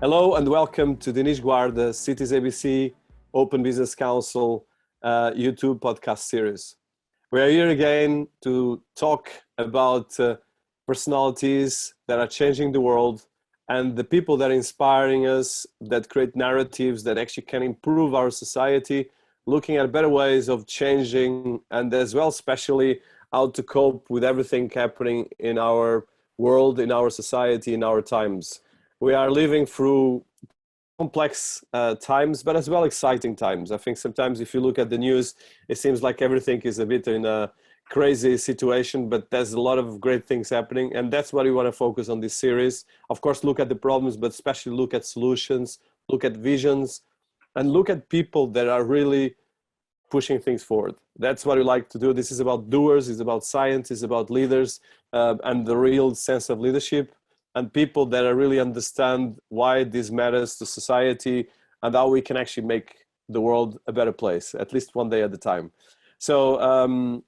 Hello and welcome to Dinis Guarda, Cities ABC, Open Business Council YouTube podcast series. We are here again to talk about personalities that are changing the world and the people that are inspiring us, that create narratives that actually can improve our society, looking at better ways of changing, and as well, especially how to cope with everything happening in our world, in our society, in our times. We are living through complex times, but as well exciting times. I think sometimes if you look at the news, it seems like everything is a bit in a crazy situation, but there's a lot of great things happening. And that's what we want to focus on this series. Of course, look at the problems, but especially look at solutions, look at visions, and look at people that are really pushing things forward. That's what we like to do. This is about doers, it's about science, it's about leaders, and the real sense of leadership, and people that really understand why this matters to society and how we can actually make the world a better place, at least one day at a time. So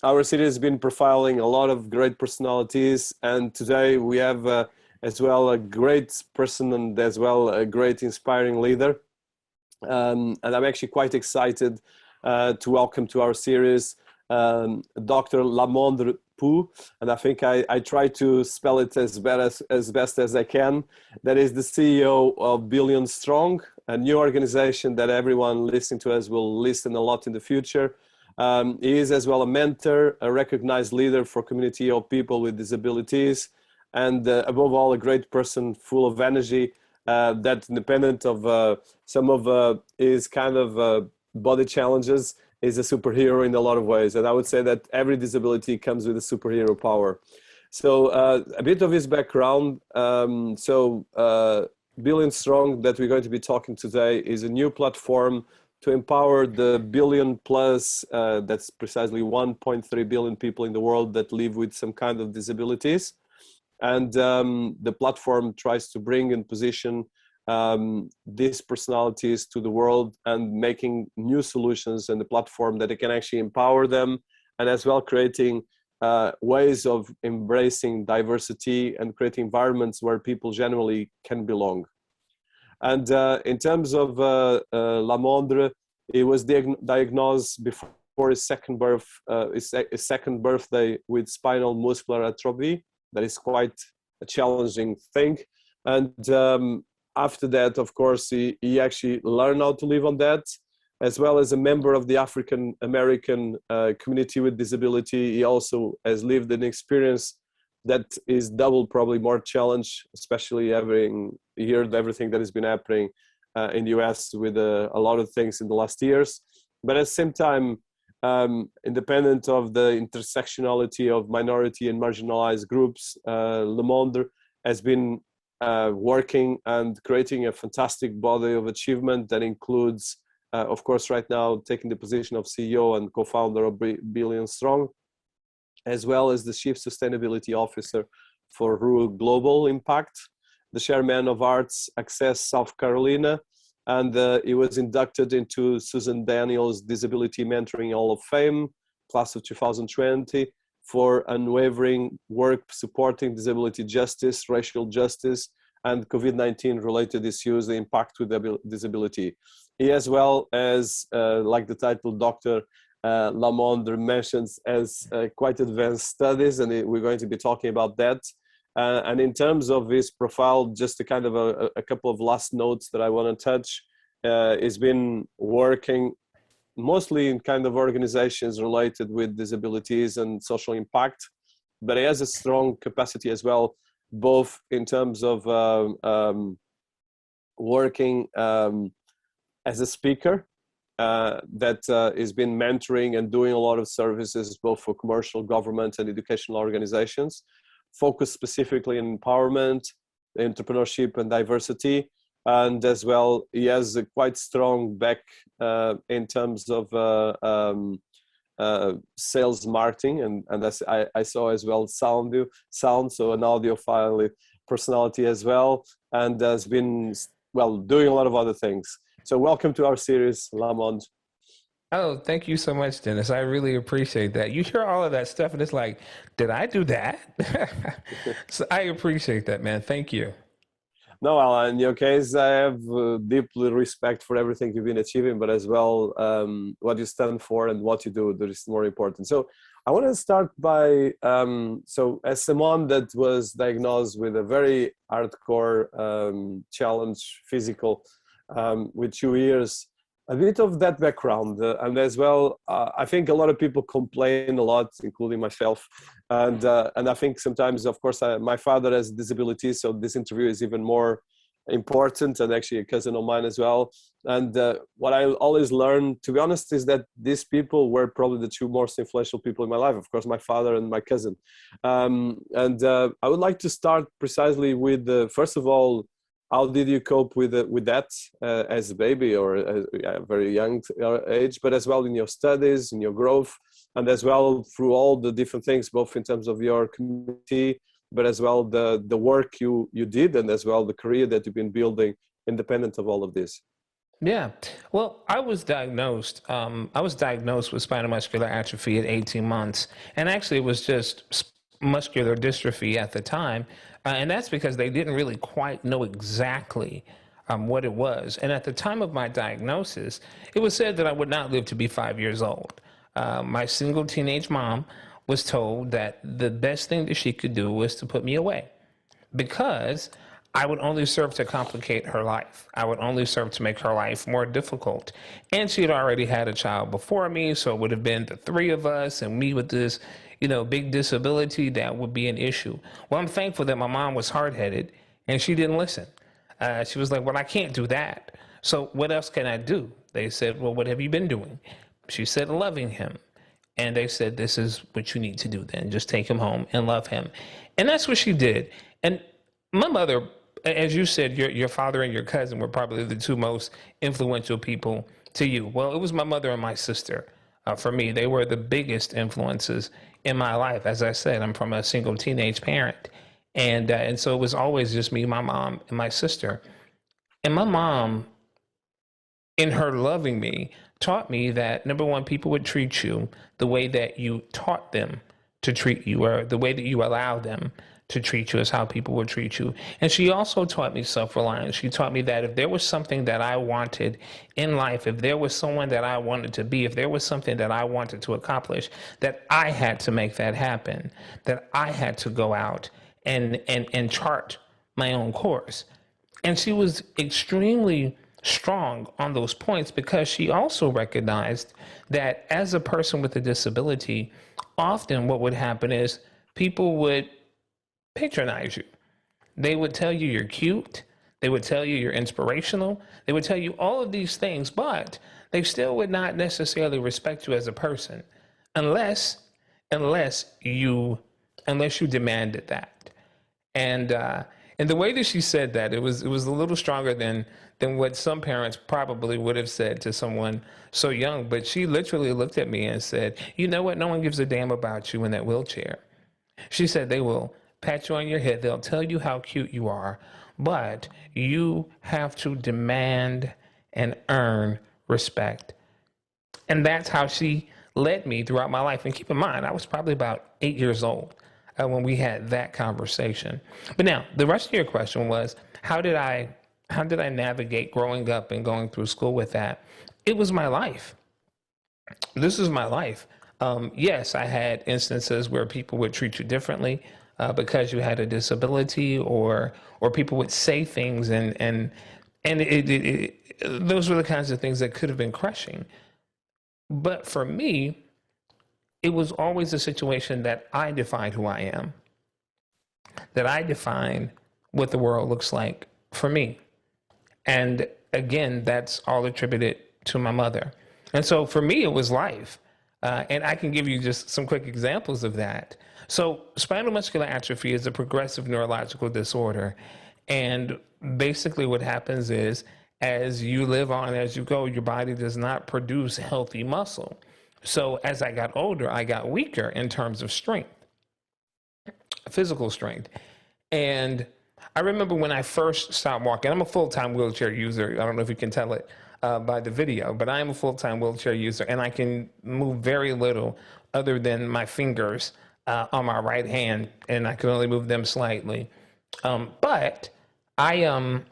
our city has been profiling a lot of great personalities, and today we have as well a great person and as well a great inspiring leader. And I'm actually quite excited to welcome to our series Dr. LaMondre Pough, and I think I try to spell it as best as I can. That is the CEO of Billion Strong, a new organization that everyone listening to us will listen a lot in the future. He is as well a mentor, a recognized leader for community of people with disabilities, and above all, a great person full of energy that, independent of some of his kind of body challenges, is a superhero in a lot of ways. And I would say that every disability comes with a superhero power. So a bit of his background. Billion Strong, that we're going to be talking today, is a new platform to empower the billion plus, that's precisely 1.3 billion people in the world that live with some kind of disabilities. And the platform tries to bring in position these personalities to the world and making new solutions and the platform that it can actually empower them, and as well creating ways of embracing diversity and creating environments where people generally can belong. And in terms of LaMondre, he was diagnosed before his second birthday with spinal muscular atrophy. That is quite a challenging thing. And after that, of course, he actually learned how to live on that, as well as a member of the African American community with disability. He also has lived an experience that is double, probably more challenge, especially having heard everything that has been happening in the US with a lot of things in the last years. But at the same time, independent of the intersectionality of minority and marginalized groups, LaMondre has been working and creating a fantastic body of achievement that includes, of course, right now taking the position of CEO and co-founder of Billion Strong, as well as the Chief Sustainability Officer for Ruh Global IMPACT, the Chairman of Arts Access South Carolina, and he was inducted into Susan Daniels Disability Mentoring Hall of Fame, class of 2020, for unwavering work supporting disability justice, racial justice, and COVID-19 related issues, the impact with disability. He, as well as, like the title Dr. LaMondre mentions, as quite advanced studies, and we're going to be talking about that. And in terms of his profile, just a kind of a couple of last notes that I want to touch. He's been working mostly in kind of organizations related with disabilities and social impact, but he has a strong capacity as well, both in terms of working as a speaker that has been mentoring and doing a lot of services both for commercial, government, and educational organizations, focused specifically on empowerment, entrepreneurship, and diversity. And as well, he has a quite strong back in terms of sales marketing, and that's, I saw as well sound, so an audiophile personality as well, and has been, well, doing a lot of other things. So welcome to our series, LaMondre. Oh, thank you so much, Dinis. I really appreciate that. You hear all of that stuff, and it's like, did I do that? So I appreciate that, man. Thank you. No, well, in your case, I have deeply respect for everything you've been achieving, but as well what you stand for and what you do that is more important. So I want to start by, so as someone that was diagnosed with a very hardcore challenge, physical, with 2 years, a bit of that background, and as well, I think a lot of people complain a lot, including myself, and I think sometimes, of course, my father has disabilities, so this interview is even more important, and actually a cousin of mine as well. And what I always learn, to be honest, is that these people were probably the two most influential people in my life. Of course, my father and my cousin. And I would like to start precisely with, first of all, how did you cope with that as a baby or a very young age, but as well in your studies, in your growth, and as well through all the different things, both in terms of your community, but as well the work you did, and as well the career that you've been building independent of all of this? Yeah. Well, I was diagnosed. I was diagnosed with spinal muscular atrophy at 18 months, and actually it was just muscular dystrophy at the time, and that's because they didn't really quite know exactly what it was. And at the time of my diagnosis, it was said that I would not live to be 5 years old. My single teenage mom was told that the best thing that she could do was to put me away, because I would only serve to complicate her life. I would only serve to make her life more difficult. And she had already had a child before me, so it would have been the three of us, and me with this, big disability, that would be an issue. Well, I'm thankful that my mom was hard-headed, and she didn't listen. She was like, well, I can't do that. So what else can I do? They said, well, what have you been doing? She said, loving him. And they said, this is what you need to do then. Just take him home and love him. And that's what she did. And my mother, as you said, your father and your cousin were probably the two most influential people to you. Well, it was my mother and my sister. For me, they were the biggest influences in my life. As I said, I'm from a single teenage parent. And so it was always just me, my mom, and my sister. And my mom, in her loving me, taught me that, number one, people would treat you the way that you taught them to treat you, or the way that you allow them to treat you is how people would treat you. And she also taught me self-reliance. She taught me that if there was something that I wanted in life, if there was someone that I wanted to be, if there was something that I wanted to accomplish, that I had to make that happen, that I had to go out and chart my own course. And she was extremely strong on those points, because she also recognized that as a person with a disability, often what would happen is people would patronize you. They would tell you you're cute. They would tell you you're inspirational. They would tell you all of these things, but they still would not necessarily respect you as a person unless you demanded that. And the way that she said that, it was a little stronger than what some parents probably would have said to someone so young. But she literally looked at me and said, you know what? No one gives a damn about you in that wheelchair. She said they will pat you on your head. They'll tell you how cute you are, but you have to demand and earn respect. And that's how she led me throughout my life. And keep in mind, I was probably about 8 years old when we had that conversation. But now, the rest of your question was, how did I navigate growing up and going through school with that? It was my life. This is my life. Yes, I had instances where people would treat you differently because you had a disability, or people would say things, and those were the kinds of things that could have been crushing. But for me, it was always a situation that I defined who I am, that I define what the world looks like for me. And again, that's all attributed to my mother. And so for me, it was life. And I can give you just some quick examples of that. So spinal muscular atrophy is a progressive neurological disorder. And basically what happens is, as you live on, as you go, your body does not produce healthy muscle. So as I got older, I got weaker in terms of strength, physical strength. And I remember when I first stopped walking, I'm a full-time wheelchair user. I don't know if you can tell it by the video, but I am a full-time wheelchair user, and I can move very little other than my fingers on my right hand, and I can only move them slightly. But I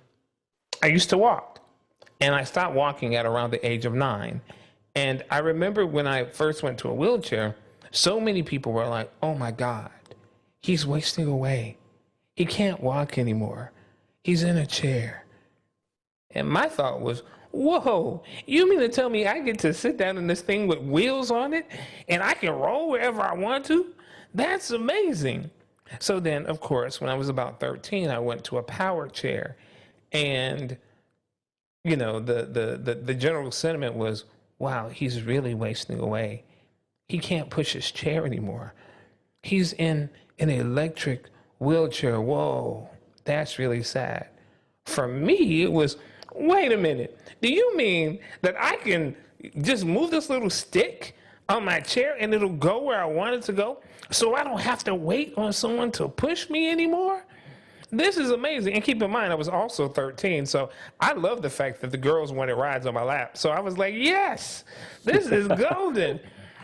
used to walk, and I stopped walking at around the age of 9. And I remember when I first went to a wheelchair, so many people were like, "Oh my God, he's wasting away. He can't walk anymore. He's in a chair." And my thought was, whoa, you mean to tell me I get to sit down in this thing with wheels on it and I can roll wherever I want to? That's amazing. So then, of course, when I was about 13, I went to a power chair. And, you know, the general sentiment was, wow, he's really wasting away. He can't push his chair anymore. He's in an electric wheelchair. Whoa, that's really sad. For me, it was, wait a minute. Do you mean that I can just move this little stick on my chair and it'll go where I want it to go? So I don't have to wait on someone to push me anymore? This is amazing. And keep in mind, I was also 13. So I love the fact that the girls wanted rides on my lap. So I was like, yes, this is golden.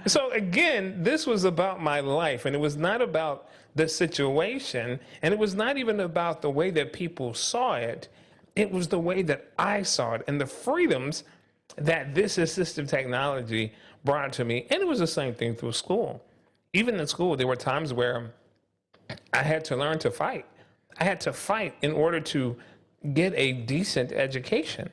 So again, this was about my life, and it was not about the situation, and it was not even about the way that people saw it. It was the way that I saw it and the freedoms that this assistive technology brought to me. And it was the same thing through school. Even in school, there were times where I had to learn to fight. I had to fight in order to get a decent education.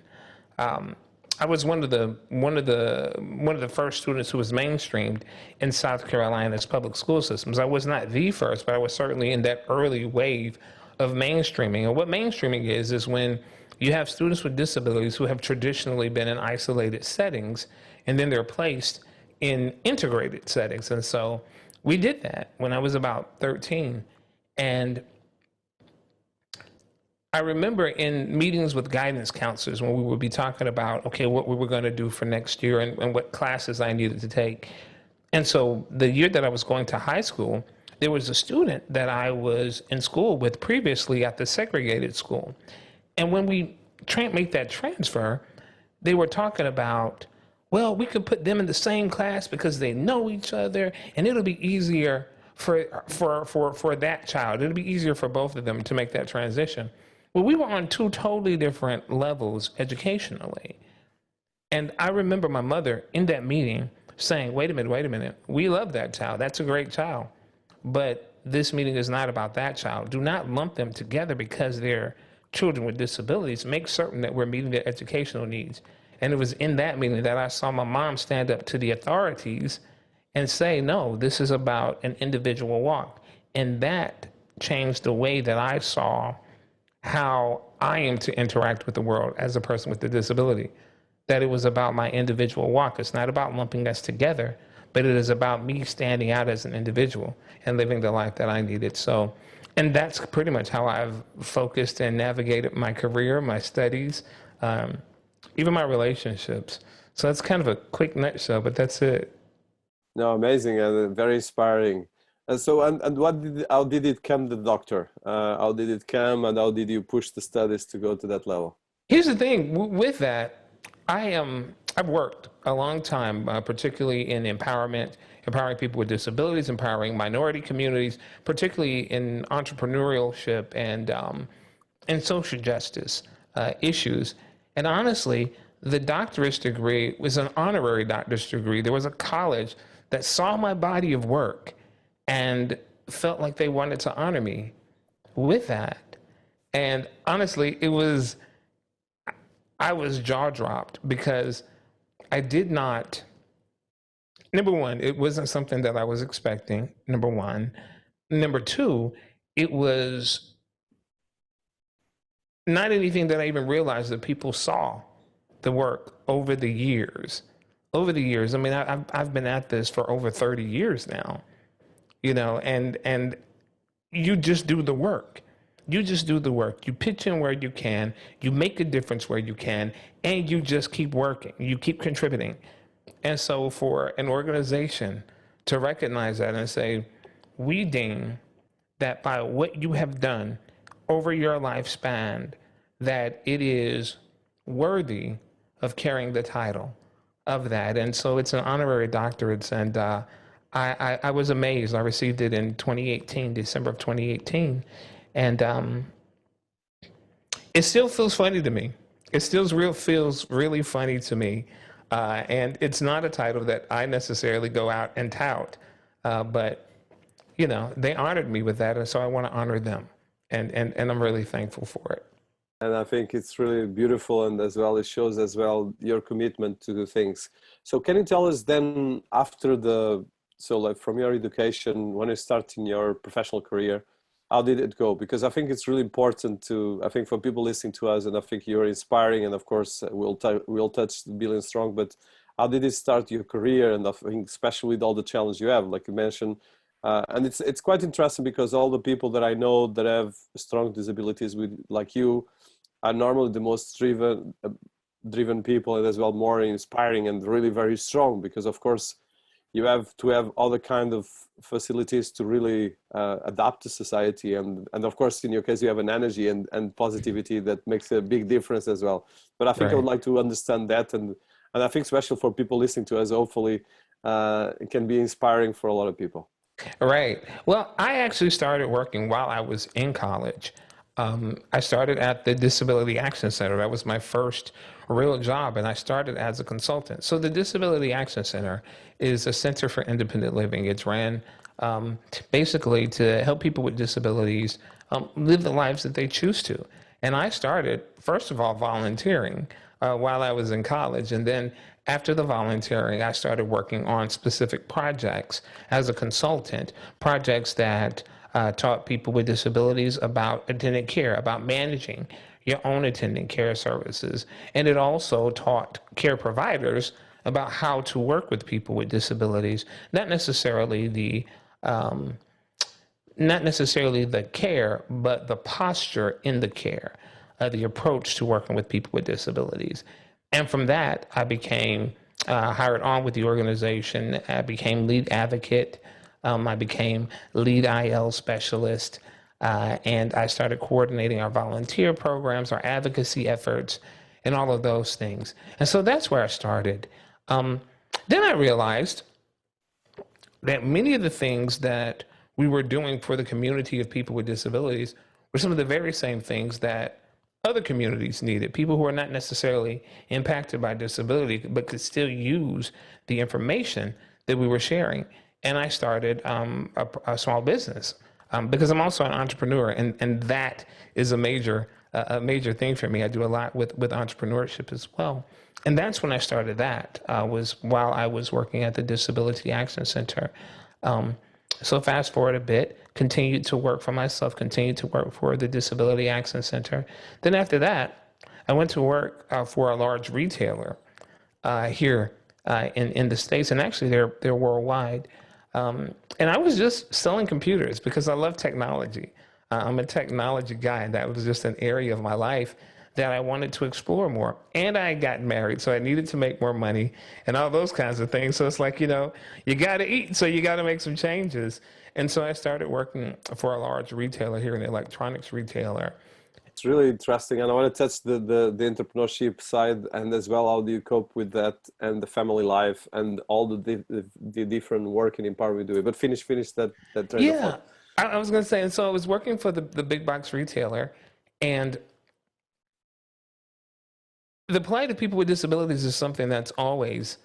I was one of the first students who was mainstreamed in South Carolina's public school systems. I was not the first, but I was certainly in that early wave of mainstreaming. And what mainstreaming is when you have students with disabilities who have traditionally been in isolated settings, and then they're placed in integrated settings. And so we did that when I was about 13. And I remember in meetings with guidance counselors when we would be talking about, okay, what we were going to do for next year and what classes I needed to take. And so the year that I was going to high school, there was a student that I was in school with previously at the segregated school. And when we made that transfer, they were talking about, well, we could put them in the same class because they know each other, and it'll be easier for that child. It'll be easier for both of them to make that transition. Well, we were on two totally different levels educationally. And I remember my mother in that meeting saying, wait a minute, we love that child. That's a great child. But this meeting is not about that child. Do not lump them together because they're children with disabilities. Make certain that we're meeting their educational needs. And it was in that meeting that I saw my mom stand up to the authorities and say, no, this is about an individual walk. And that changed the way that I saw how I am to interact with the world as a person with a disability. That it was about my individual walk. It's not about lumping us together, but it is about me standing out as an individual and living the life that I needed. So, and that's pretty much how I've focused and navigated my career, my studies, even my relationships. So that's kind of a quick nutshell, but that's it. No, amazing and very inspiring. And so, and how did it come, the doctor? How did it come, and how did you push the studies to go to that level? Here's the thing with that, I've worked a long time, particularly in empowerment, empowering people with disabilities, empowering minority communities, particularly in entrepreneurship and social justice issues. And honestly, the doctorate degree was an honorary doctorate degree. There was a college that saw my body of work and felt like they wanted to honor me with that. And honestly, I was jaw dropped because I did not, number one, it wasn't something that I was expecting, number one. Number two, it was not anything that I even realized that people saw the work over the years. Over the years, I mean, I've been at this for over 30 years now, you know, and you just do the work. You just do the work. You pitch in where you can, you make a difference where you can, and you just keep working. You keep contributing. And so for an organization to recognize that and say, we deem that by what you have done over your lifespan, that it is worthy of carrying the title of that. And so it's an honorary doctorate. And I was amazed. I received it in 2018, December of 2018. And It still feels funny to me. It still feels really funny to me. And it's not a title that I necessarily go out and tout. But, you know, they honored me with that. And so I want to honor them. And I'm really thankful for it. And I think it's really beautiful, and as well, it shows as well your commitment to do things. So can you tell us then, after so like from your education, when you start in your professional career, how did it go? Because I think it's really important I think for people listening to us, and I think you're inspiring, and of course we'll touch Billion Strong, but how did it start your career? And I think especially with all the challenges you have, like you mentioned, and it's quite interesting because all the people that I know that have strong disabilities like you, are normally the most driven people, and as well more inspiring and really very strong, because of course you have to have all the kind of facilities to really adapt to society, and of course in your case you have an energy and positivity that makes a big difference as well. But I think I would like to understand that, and I think especially for people listening to us, hopefully it can be inspiring for a lot of people. Right. Well, I actually started working while I was in college. I started at the Disability Action Center. That was my first real job, and I started as a consultant. So the Disability Action Center is a center for independent living. It's ran basically to help people with disabilities live the lives that they choose to. And I started, first of all, volunteering while I was in college, and then after the volunteering, I started working on specific projects as a consultant, projects that taught people with disabilities about attendant care, about managing your own attendant care services. And it also taught care providers about how to work with people with disabilities, not necessarily the care, but the posture in the care, the approach to working with people with disabilities. And from that, I became hired on with the organization. I became lead advocate. I became lead IL specialist. And I started coordinating our volunteer programs, our advocacy efforts, and all of those things. And so that's where I started. Then I realized that many of the things that we were doing for the community of people with disabilities were some of the very same things that other communities needed, people who are not necessarily impacted by disability, but could still use the information that we were sharing. And I started a small business because I'm also an entrepreneur, and that is a major thing for me. I do a lot with entrepreneurship as well. And that's when I started that, was while I was working at the Disability Action Center. So fast forward a bit, continued to work for myself, continued to work for the Disability Action Center. Then after that, I went to work for a large retailer here in the States, and actually they're worldwide. And I was just selling computers because I love technology. I'm a technology guy, and that was just an area of my life that I wanted to explore more. And I got married, so I needed to make more money and all those kinds of things. So it's like, you know, you got to eat, so you got to make some changes. And so I started working for a large retailer here, an electronics retailer. It's really interesting, and I want to touch the entrepreneurship side, and as well, how do you cope with that and the family life and all the different working in part we do. But finish that train of thought. I was going to say, and so I was working for the big box retailer, and the plight of people with disabilities is something that's always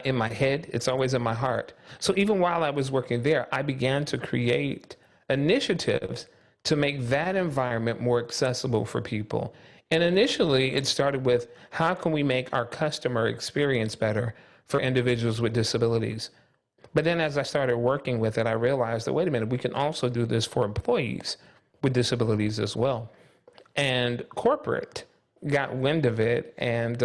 in my head. It's always in my heart. So even while I was working there, I began to create initiatives to make that environment more accessible for people. And initially, it started with, how can we make our customer experience better for individuals with disabilities? But then as I started working with it, I realized that, wait a minute, we can also do this for employees with disabilities as well. And corporate got wind of it, and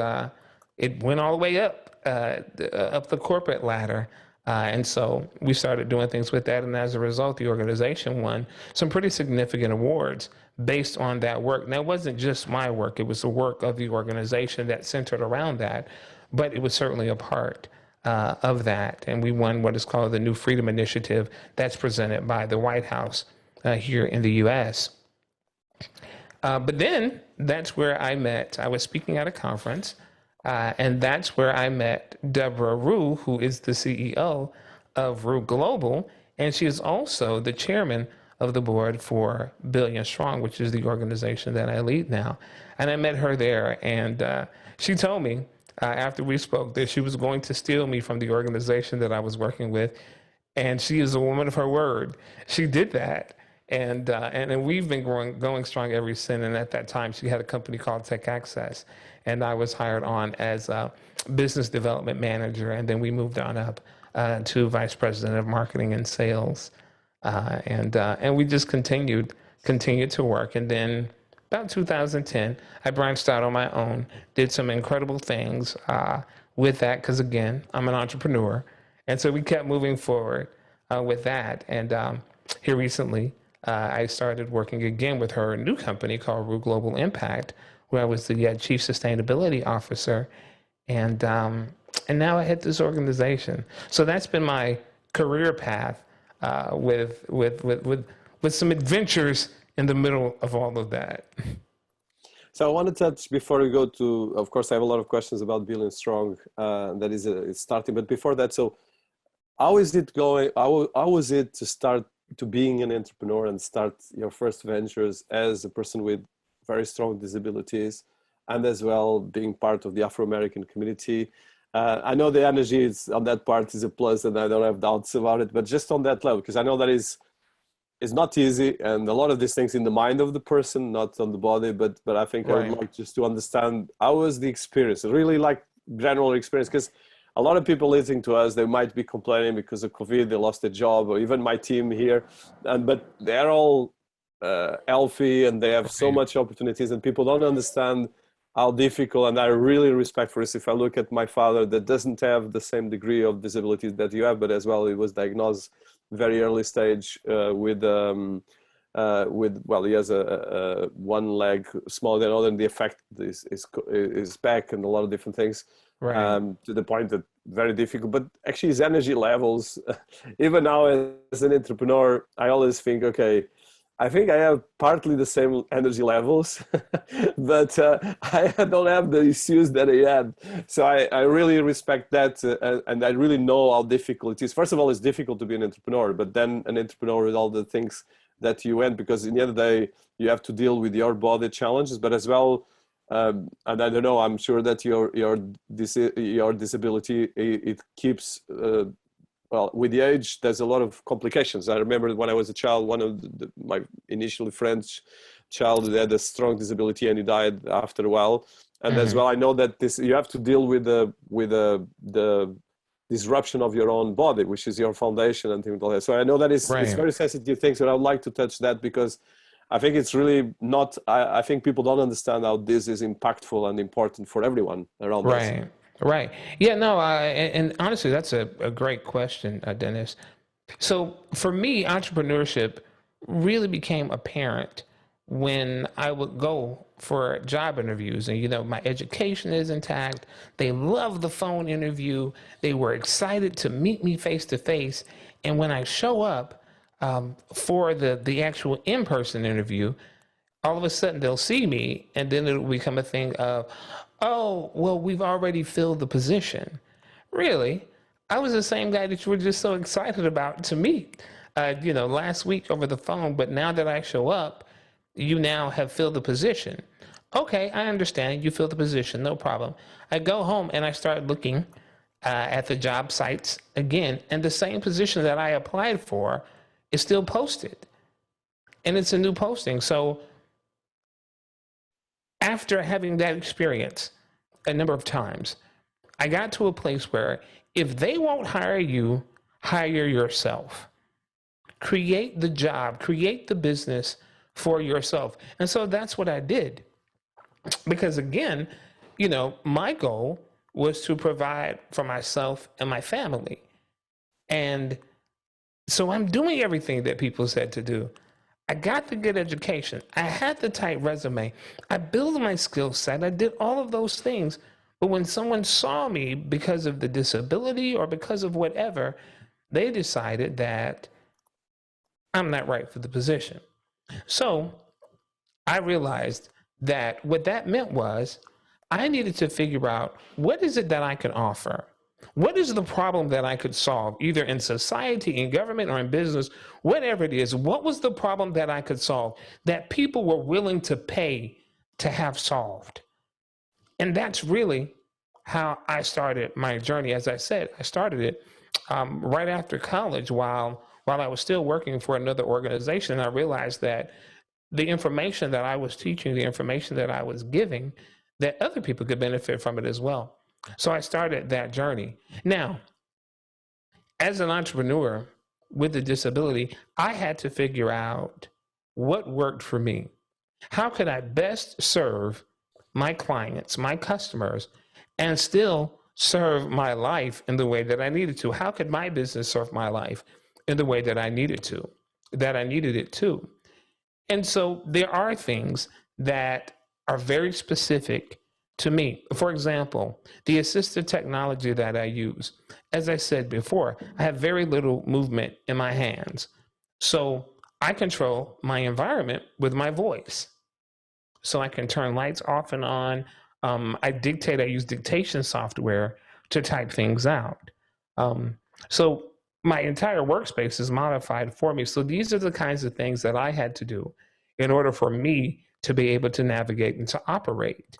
it went all the way up the corporate ladder. And so we started doing things with that. And as a result, the organization won some pretty significant awards based on that work. Now, it wasn't just my work. It was the work of the organization that centered around that. But it was certainly a part of that. And we won what is called the New Freedom Initiative that's presented by the White House here in the U.S. But then that's where I was speaking at a conference, and that's where I met Deborah Ruh, who is the CEO of Ruh Global, and she is also the chairman of the board for Billion Strong, which is the organization that I lead now. And I met her there, and she told me after we spoke that she was going to steal me from the organization that I was working with. And she is a woman of her word. She did that. And we've been going strong ever since. And at that time, she had a company called Tech Access. And I was hired on as a business development manager. And then we moved on up to vice president of marketing and sales. And we just continued to work. And then about 2010, I branched out on my own, did some incredible things with that, because again, I'm an entrepreneur. And so we kept moving forward with that. And here recently, I started working again with her new company called Ruh Global IMPACT, where I was the chief sustainability officer. And now I head this organization. So that's been my career path with some adventures in the middle of all of that. So I want to touch, before we go to, of course, I have a lot of questions about Billion Strong, that is it's starting. But before that, so how is it going? How was it to start to being an entrepreneur and start your first ventures as a person with very strong disabilities, and as well being part of the Afro-American community? I know the energy is, on that part is a plus, and I don't have doubts about it, but just on that level, because I know that is not easy, and a lot of these things in the mind of the person, not on the body, but I think right. I would like just to understand, how was the experience, really like general experience, because a lot of people listening to us, they might be complaining because of COVID, they lost their job, or even my team here, but they're all healthy and they have so much opportunities, and people don't understand how difficult, and I really respect for this. If I look at my father that doesn't have the same degree of disabilities that you have, but as well, he was diagnosed very early stage with well, he has a one leg smaller than other, and the effect is back and a lot of different things. Right. To the point that very difficult, but actually his energy levels, even now as an entrepreneur, I always think, okay, I think I have partly the same energy levels, but I don't have the issues that he had. So I really respect that, and I really know how difficult it is. First of all, it's difficult to be an entrepreneur, but then an entrepreneur with all the things that you went, because in the end of the day, you have to deal with your body challenges, but as well, and I don't know, I'm sure that your disability, it keeps, well, with the age, there's a lot of complications. I remember when I was a child, one of my initially French child had a strong disability, and he died after a while. And as well, I know that you have to deal with the disruption of your own body, which is your foundation and things like that. So I know that it's very sensitive things, but I would like to touch that, because I think it's really not, I think people don't understand how this is impactful and important for everyone around us. Right. Yeah, no, and honestly, that's a great question, Dinis. So for me, entrepreneurship really became apparent when I would go for job interviews, and, you know, my education is intact. They love the phone interview. They were excited to meet me face to face. And when I show up for the actual in-person interview, all of a sudden they'll see me, and then it'll become a thing of, oh, well, we've already filled the position. Really? I was the same guy that you were just so excited about to meet, you know, last week over the phone, but now that I show up, you now have filled the position. Okay, I understand. You filled the position, no problem. I go home and I start looking at the job sites again, and the same position that I applied for is still posted, and it's a new posting. So after having that experience a number of times, I got to a place where if they won't hire you, hire yourself. Create the job, create the business for yourself. And so that's what I did. Because again, you know, my goal was to provide for myself and my family. And so I'm doing everything that people said to do. I got the good education. I had the tight resume. I built my skill set. I did all of those things. But when someone saw me because of the disability or because of whatever, they decided that I'm not right for the position. So I realized that what that meant was I needed to figure out, what is it that I can offer What is the problem that I could solve, either in society, in government, or in business, whatever it is? What was the problem that I could solve that people were willing to pay to have solved? And that's really how I started my journey. As I said, I started it right after college while I was still working for another organization. I realized that the information that I was teaching, the information that I was giving, that other people could benefit from it as well. So I started that journey. Now, as an entrepreneur with a disability, I had to figure out what worked for me. How could I best serve my clients, my customers, and still serve my life in the way that I needed to? How could my business serve my life in the way that I needed it to? And so there are things that are very specific to me. For example, the assistive technology that I use. As I said before, I have very little movement in my hands. So I control my environment with my voice. So I can turn lights off and on. I use dictation software to type things out. So my entire workspace is modified for me. So these are the kinds of things that I had to do in order for me to be able to navigate and to operate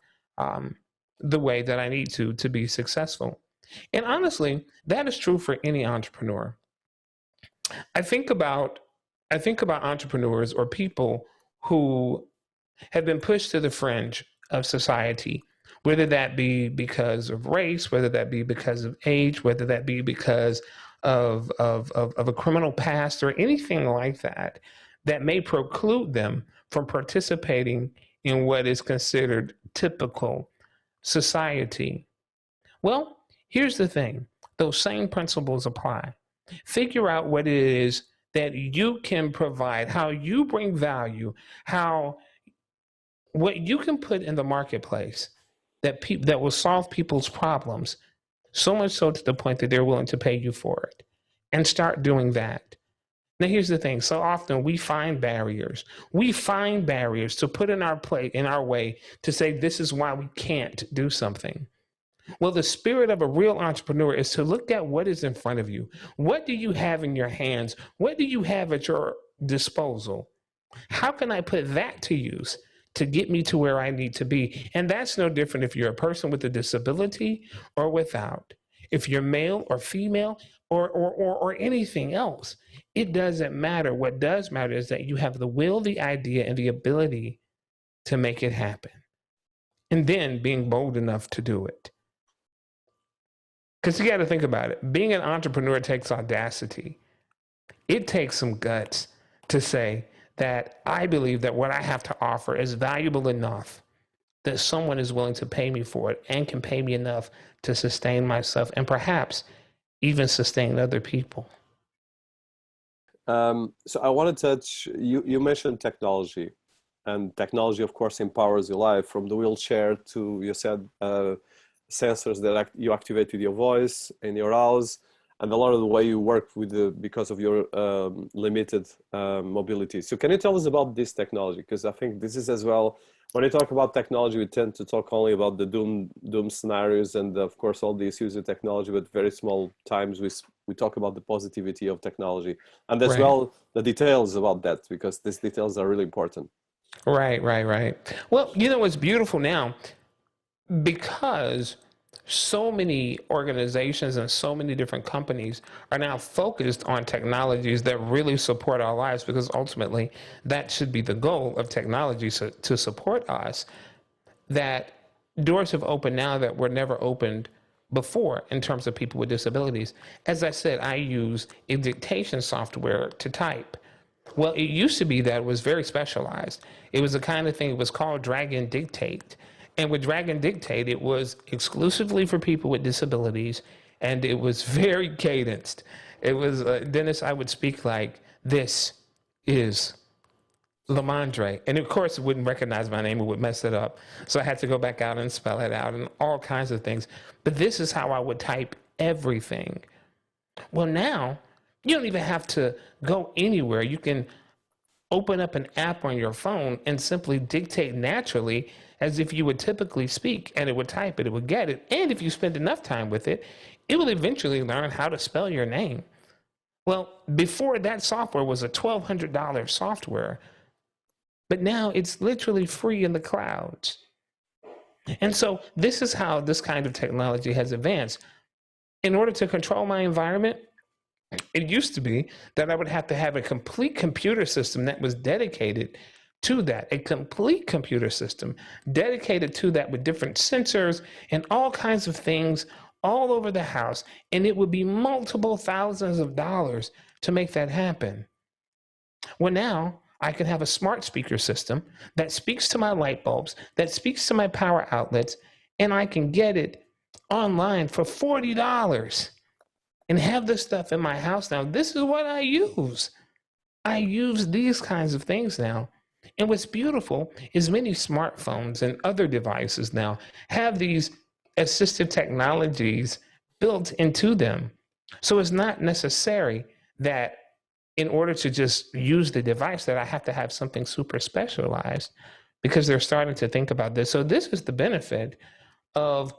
the way that I need to be successful. And honestly, that is true for any entrepreneur. I think about entrepreneurs or people who have been pushed to the fringe of society, whether that be because of race, whether that be because of age, whether that be because of a criminal past or anything like that, that may preclude them from participating in what is considered typical society. Well, here's the thing. Those same principles apply. Figure out what it is that you can provide, how you bring value, what you can put in the marketplace that will solve people's problems, so much so to the point that they're willing to pay you for it, and start doing that. Now, here's the thing. So often we find barriers. We find barriers to put in our way to say this is why we can't do something. Well, the spirit of a real entrepreneur is to look at what is in front of you. What do you have in your hands? What do you have at your disposal? How can I put that to use to get me to where I need to be? And that's no different if you're a person with a disability or without. If you're male or female or anything else, it doesn't matter. What does matter is that you have the will, the idea, and the ability to make it happen. And then being bold enough to do it. Because you got to think about it. Being an entrepreneur takes audacity. It takes some guts to say that I believe that what I have to offer is valuable enough that someone is willing to pay me for it and can pay me enough to sustain myself and perhaps even sustain other people. So I want to touch, you mentioned technology, and technology, of course, empowers your life, from the wheelchair to, you said, sensors that you activate with your voice in your house, and a lot of the way you work with because of your limited mobility. So can you tell us about this technology? Because I think this is as well, when we talk about technology, we tend to talk only about the doom scenarios and of course all the issues with technology, but very small times we talk about the positivity of technology, and as well the details about that, because these details are really important. Right. Well, you know what's beautiful now, because so many organizations and so many different companies are now focused on technologies that really support our lives, because ultimately that should be the goal of technology, to support us, that doors have opened now that were never opened before in terms of people with disabilities. As I said, I use a dictation software to type. Well, it used to be that it was very specialized. It was the kind of thing, it was called Drag and Dictate. And with Drag and Dictate, it was exclusively for people with disabilities, and it was very cadenced. It was, Dinis, I would speak like, this is LaMondre. And of course, it wouldn't recognize my name, it would mess it up. So I had to go back out and spell it out and all kinds of things. But this is how I would type everything. Well, now, you don't even have to go anywhere. You can open up an app on your phone and simply dictate naturally as if you would typically speak, and it would type it, it would get it. And if you spend enough time with it, it will eventually learn how to spell your name. Well, before that software was a $1,200 software, but now it's literally free in the clouds. And so this is how this kind of technology has advanced. In order to control my environment, it used to be that I would have to have a complete computer system that was dedicated to that, a complete computer system dedicated to that with different sensors and all kinds of things all over the house. And it would be multiple thousands of dollars to make that happen. Well, now I can have a smart speaker system that speaks to my light bulbs, that speaks to my power outlets, and I can get it online for $40 and have this stuff in my house now. This is what I use. I use these kinds of things now. And what's beautiful is many smartphones and other devices now have these assistive technologies built into them. So it's not necessary that in order to just use the device that I have to have something super specialized, because they're starting to think about this. So this is the benefit of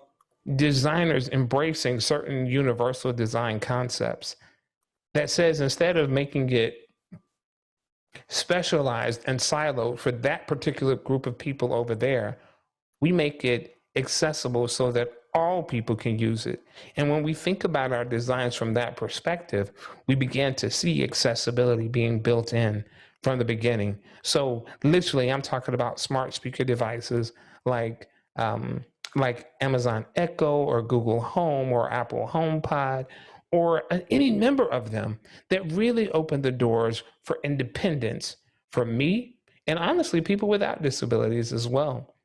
designers embracing certain universal design concepts that says, instead of making it specialized and siloed for that particular group of people over there, we make it accessible so that all people can use it. And when we think about our designs from that perspective, we begin to see accessibility being built in from the beginning. So literally, I'm talking about smart speaker devices like Amazon Echo or Google Home or Apple HomePod or any number of them that really open the doors for independence for me and honestly people without disabilities as well.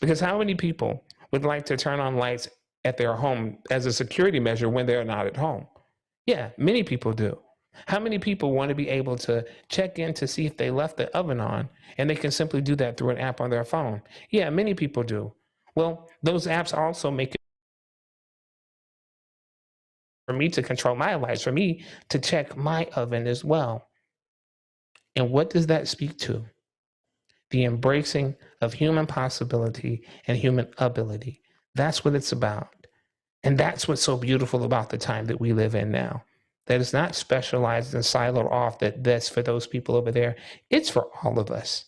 Because how many people would like to turn on lights at their home as a security measure when they're not at home? Yeah, many people do. How many people want to be able to check in to see if they left the oven on, and they can simply do that through an app on their phone? Yeah, many people do. Well, those apps also make it for me to control my lights, for me to check my oven as well. And what does that speak to? The embracing of human possibility and human ability. That's what it's about. And that's what's so beautiful about the time that we live in now. That it's not specialized and siloed off, that that's for those people over there. It's for all of us.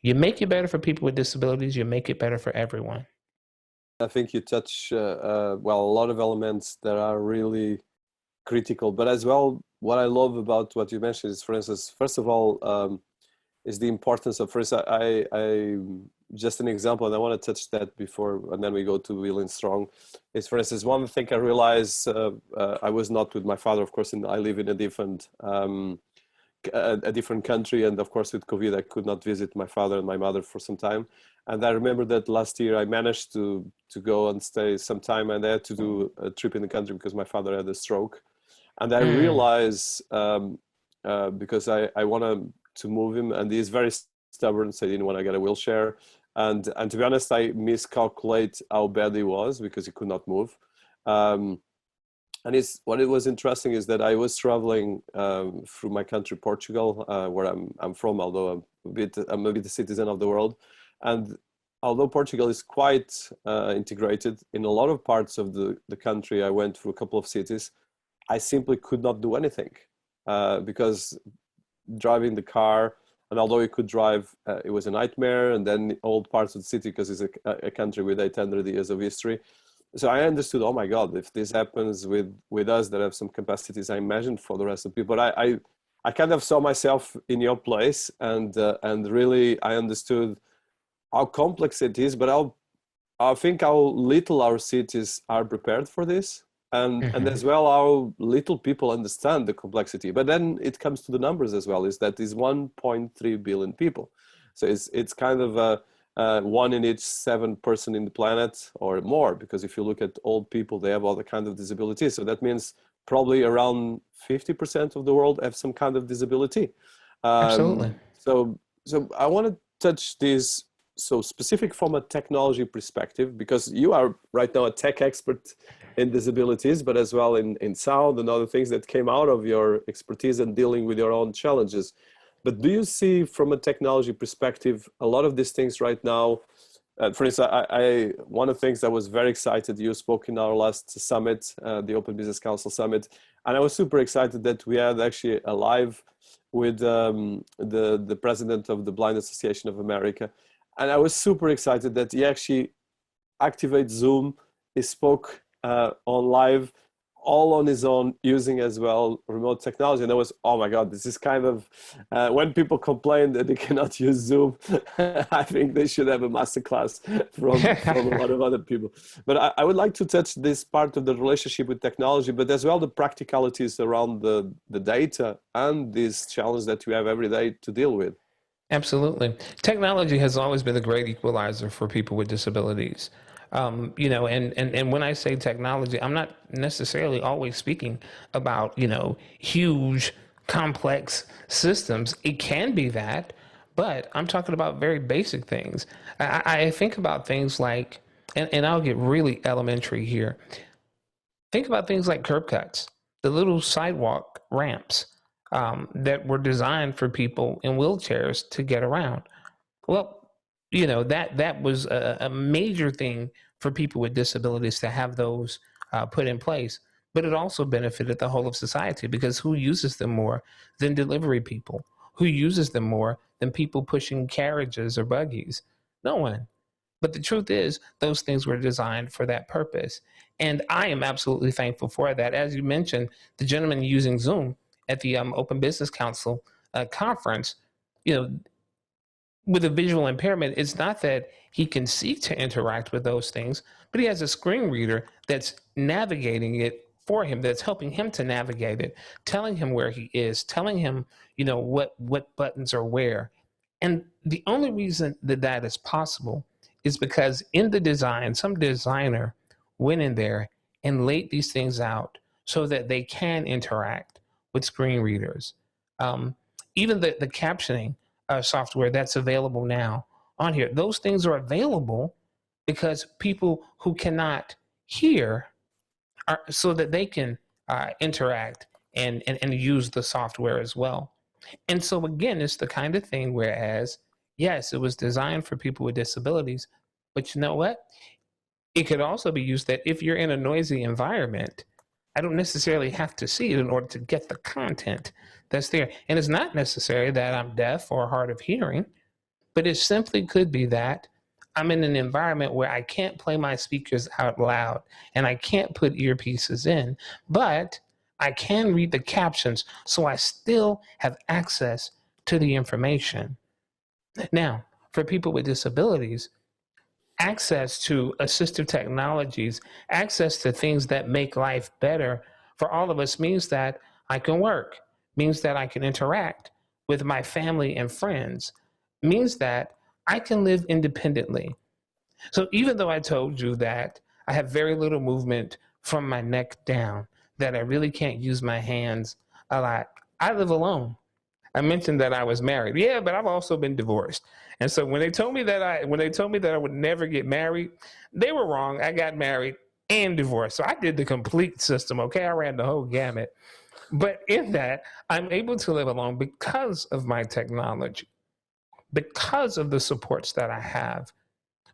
You make it better for people with disabilities, you make it better for everyone. I think you touch, well, a lot of elements that are really critical, but as well, what I love about what you mentioned is, for instance, first of all, is the importance of, first, I just an example, and I want to touch that before, and then we go to Will and Strong, is, for instance, one thing I realized, I was not with my father, of course, and I live in a different country, and of course with COVID I could not visit my father and my mother for some time. And I remember that last year I managed to go and stay some time, and I had to do a trip in the country because my father had a stroke. And I realized, because I wanted to move him, and he's very stubborn, so he didn't want to get a wheelchair. And to be honest, I miscalculate how bad he was because he could not move. And what it was interesting is that I was traveling through my country, Portugal, where I'm from, although I'm a bit a citizen of the world. And although Portugal is quite integrated, in a lot of parts of the country, I went through a couple of cities, I simply could not do anything because driving the car, and although you could drive, it was a nightmare. And then old parts of the city, because it's a country with 800 years of history. So I understood, oh my God, if this happens with us that have some capacities, I imagine for the rest of people. But I kind of saw myself in your place, and really I understood how complex it is, but I think how little our cities are prepared for this. And as well, how little people understand the complexity. But then it comes to the numbers as well, is that is 1.3 billion people. So it's kind of one in each 7 person in the planet or more, because if you look at old people, they have all the kind of disabilities. So that means probably around 50% of the world have some kind of disability. Absolutely. So I want to touch this, so specific from a technology perspective, because you are right now a tech expert in disabilities, but as well in sound and other things that came out of your expertise and dealing with your own challenges. But do you see from a technology perspective, a lot of these things right now For instance, one of the things that was very excited, you spoke in our last summit, the Open Business Council Summit, and I was super excited that we had actually a live with the president of the Blind Association of America. And I was super excited that he actually activated Zoom. He spoke on live, all on his own, using as well remote technology. And I was, oh my God, this is kind of, when people complain that they cannot use Zoom, I think they should have a masterclass from a lot of other people. But I would like to touch this part of the relationship with technology, but as well the practicalities around the data and this challenge that you have every day to deal with. Absolutely. Technology has always been a great equalizer for people with disabilities. You know, and when I say technology, I'm not necessarily always speaking about, you know, huge, complex systems. It can be that, but I'm talking about very basic things. I think about things like, and I'll get really elementary here. Think about things like curb cuts, the little sidewalk ramps that were designed for people in wheelchairs to get around. Well, you know, that was a major thing for people with disabilities to have those put in place. But it also benefited the whole of society, because who uses them more than delivery people? Who uses them more than people pushing carriages or buggies? No one. But the truth is, those things were designed for that purpose. And I am absolutely thankful for that. As you mentioned, the gentleman using Zoom at the Open Business Council conference, you know, with a visual impairment, it's not that he can seek to interact with those things, but he has a screen reader that's navigating it for him, that's helping him to navigate it, telling him where he is, telling him, you know, what buttons are where. And the only reason that that is possible is because in the design, some designer went in there and laid these things out so that they can interact with screen readers. Um, Even the captioning software that's available now on here, those things are available because people who cannot hear are so that they can interact and use the software as well. And so again, it's the kind of thing whereas, yes, it was designed for people with disabilities, but you know what? It could also be used that if you're in a noisy environment, I don't necessarily have to see it in order to get the content that's there. And it's not necessary that I'm deaf or hard of hearing, but it simply could be that I'm in an environment where I can't play my speakers out loud and I can't put earpieces in, but I can read the captions, so I still have access to the information. Now, for people with disabilities, access to assistive technologies, access to things that make life better for all of us means that I can work, means that I can interact with my family and friends, means that I can live independently. So even though I told you that I have very little movement from my neck down, that I really can't use my hands a lot, I live alone. I mentioned that I was married. Yeah, but I've also been divorced. And so when they told me that I would never get married, they were wrong. I got married and divorced. So I did the complete system. Okay, I ran the whole gamut. But in that, I'm able to live alone because of my technology, because of the supports that I have,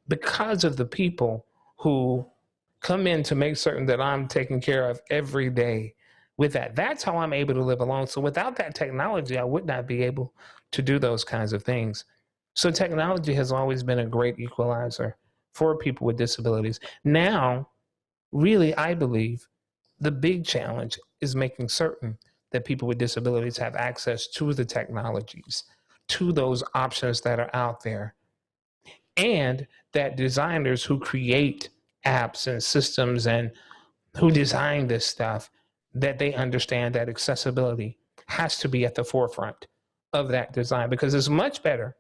because of the people who come in to make certain that I'm taken care of every day with that. That's how I'm able to live alone. So without that technology, I would not be able to do those kinds of things. So technology has always been a great equalizer for people with disabilities. Now, really, I believe the big challenge is making certain that people with disabilities have access to the technologies, to those options that are out there, and that designers who create apps and systems and who design this stuff, that they understand that accessibility has to be at the forefront of that design, because it's much better.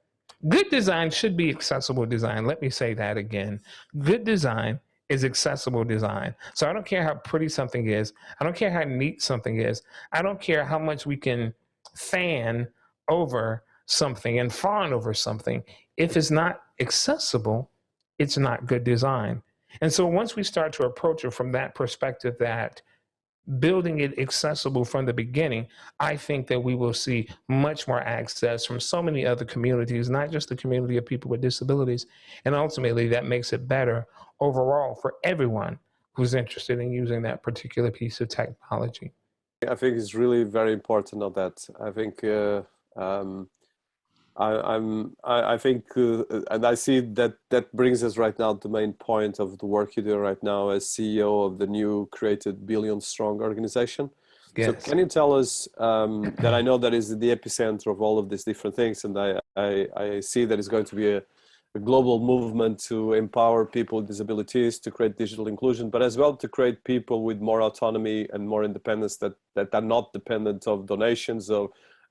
Good design should be accessible design. Let me say that again. Good design is accessible design. So I don't care how pretty something is. I don't care how neat something is. I don't care how much we can fan over something and fawn over something. If it's not accessible, it's not good design. And so once we start to approach it from that perspective, that building it accessible from the beginning, I think that we will see much more access from so many other communities, not just the community of people with disabilities. And ultimately, that makes it better overall for everyone who's interested in using that particular piece of technology. I think it's really very important on that. I think um, I think, and I see that that brings us right now to the main point of the work you do right now as CEO of the new created Billion Strong organization. So Yes. can you tell us that I know that is the epicenter of all of these different things, and I see that it's going to be a global movement to empower people with disabilities, to create digital inclusion, but as well to create people with more autonomy and more independence that are not dependent of donations,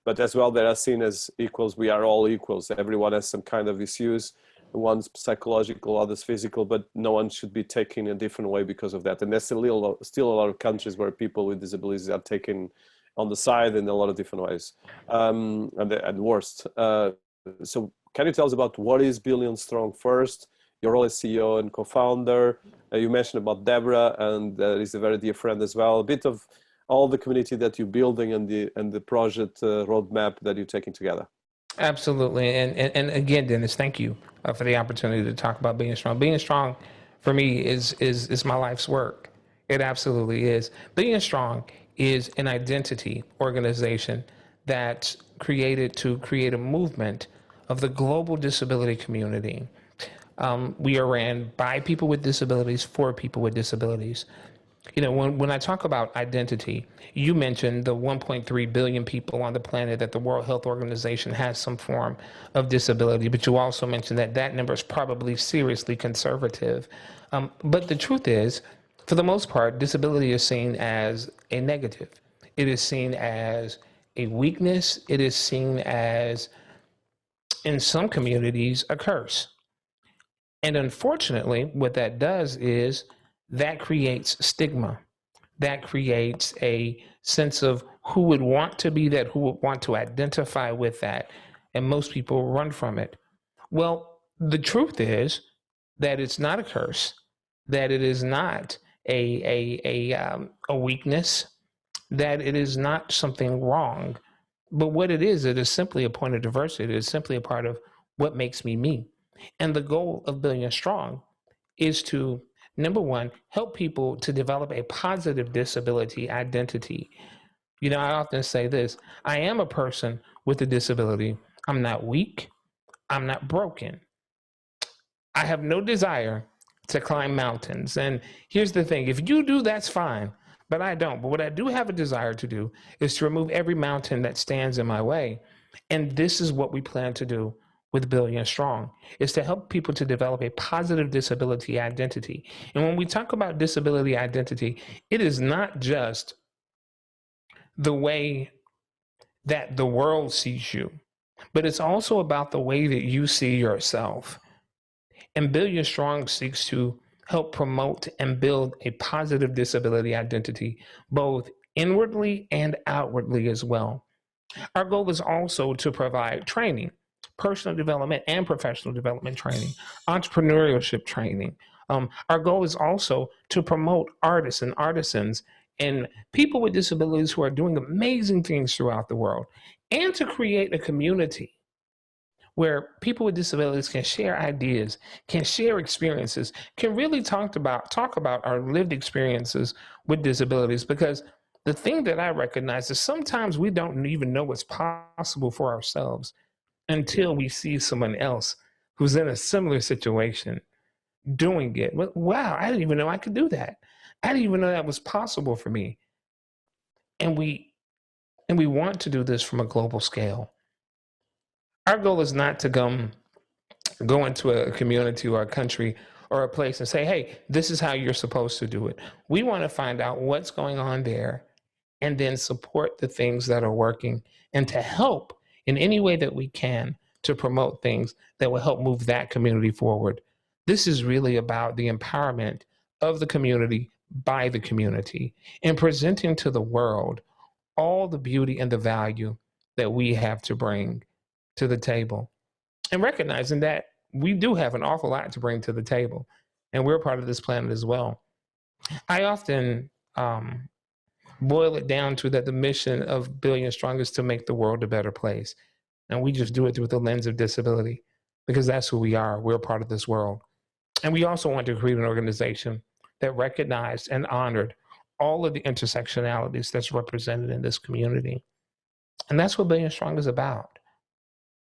but as well they are seen as equals. We are all equals. Everyone has some kind of issues, one's psychological, others physical, but no one should be taken a different way because of that. And there's still a lot of countries where people with disabilities are taken on the side in a lot of different ways, and worst. So can you tell us about what is Billion Strong first, your role as CEO and co-founder? You mentioned about Deborah, and is a very dear friend as well. A bit of all the community that you're building and the project roadmap that you're taking together. Absolutely. And again, Dinis, thank you for the opportunity to talk about being strong. Being strong for me is my life's work. It absolutely is. Being strong is an identity organization that's created to create a movement of the global disability community. We are ran by people with disabilities for people with disabilities. You know, when I talk about identity, you mentioned the 1.3 billion people on the planet that the World Health Organization has some form of disability, but you also mentioned that that number is probably seriously conservative. But the truth is, for the most part, disability is seen as a negative. It is seen as a weakness. It is seen as, in some communities, a curse. And unfortunately, what that does is that creates stigma. That creates a sense of who would want to be that, who would want to identify with that. And most people run from it. Well, the truth is that it's not a curse, that it is not a weakness, that it is not something wrong. But what it is simply a point of diversity. It is simply a part of what makes me me. And the goal of Billion Strong is to, number one, help people to develop a positive disability identity. You know, I often say this: I am a person with a disability. I'm not weak. I'm not broken. I have no desire to climb mountains. And here's the thing: if you do, that's fine, but I don't. But what I do have a desire to do is to remove every mountain that stands in my way. And this is what we plan to do with Billion Strong, is to help people to develop a positive disability identity. And when we talk about disability identity, it is not just the way that the world sees you, but it's also about the way that you see yourself. And Billion Strong seeks to help promote and build a positive disability identity, both inwardly and outwardly as well. Our goal is also to provide training, personal development and professional development training, entrepreneurship training. Our goal is also to promote artists and artisans and people with disabilities who are doing amazing things throughout the world, and to create a community where people with disabilities can share ideas, can share experiences, can really talk about our lived experiences with disabilities. Because the thing that I recognize is sometimes we don't even know what's possible for ourselves until we see someone else who's in a similar situation doing it. Wow, I didn't even know I could do that. I didn't even know that was possible for me. And we want to do this from a global scale. Our goal is not to go into a community or a country or a place and say, hey, this is how you're supposed to do it. We want to find out what's going on there and then support the things that are working, and to help in any way that we can to promote things that will help move that community forward. This is really about the empowerment of the community by the community, and presenting to the world all the beauty and the value that we have to bring to the table, and recognizing that we do have an awful lot to bring to the table, and we're part of this planet as well. I often boil it down to that the mission of Billion Strong is to make the world a better place. And we just do it through the lens of disability because that's who we are. We're part of this world. And we also want to create an organization that recognized and honored all of the intersectionalities that's represented in this community. And that's what Billion Strong is about.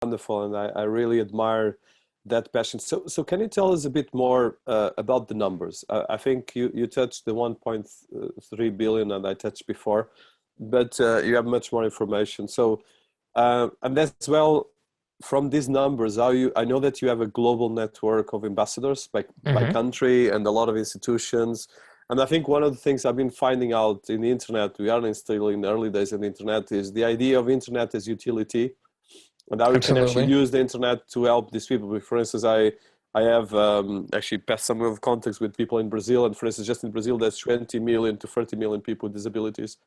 Wonderful, and I really admire that passion. So can you tell us a bit more about the numbers? I think you touched the 1.3 billion, and I touched before, but you have much more information. So, and as well, from these numbers, I know that you have a global network of ambassadors by country and a lot of institutions. And I think one of the things I've been finding out in the internet, we are still in the early days of the internet, is the idea of internet as utility and how we can actually use the internet to help these people. For instance, I have actually passed some of contacts with people in Brazil. And for instance, just in Brazil, there's 20 million to 30 million people with disabilities.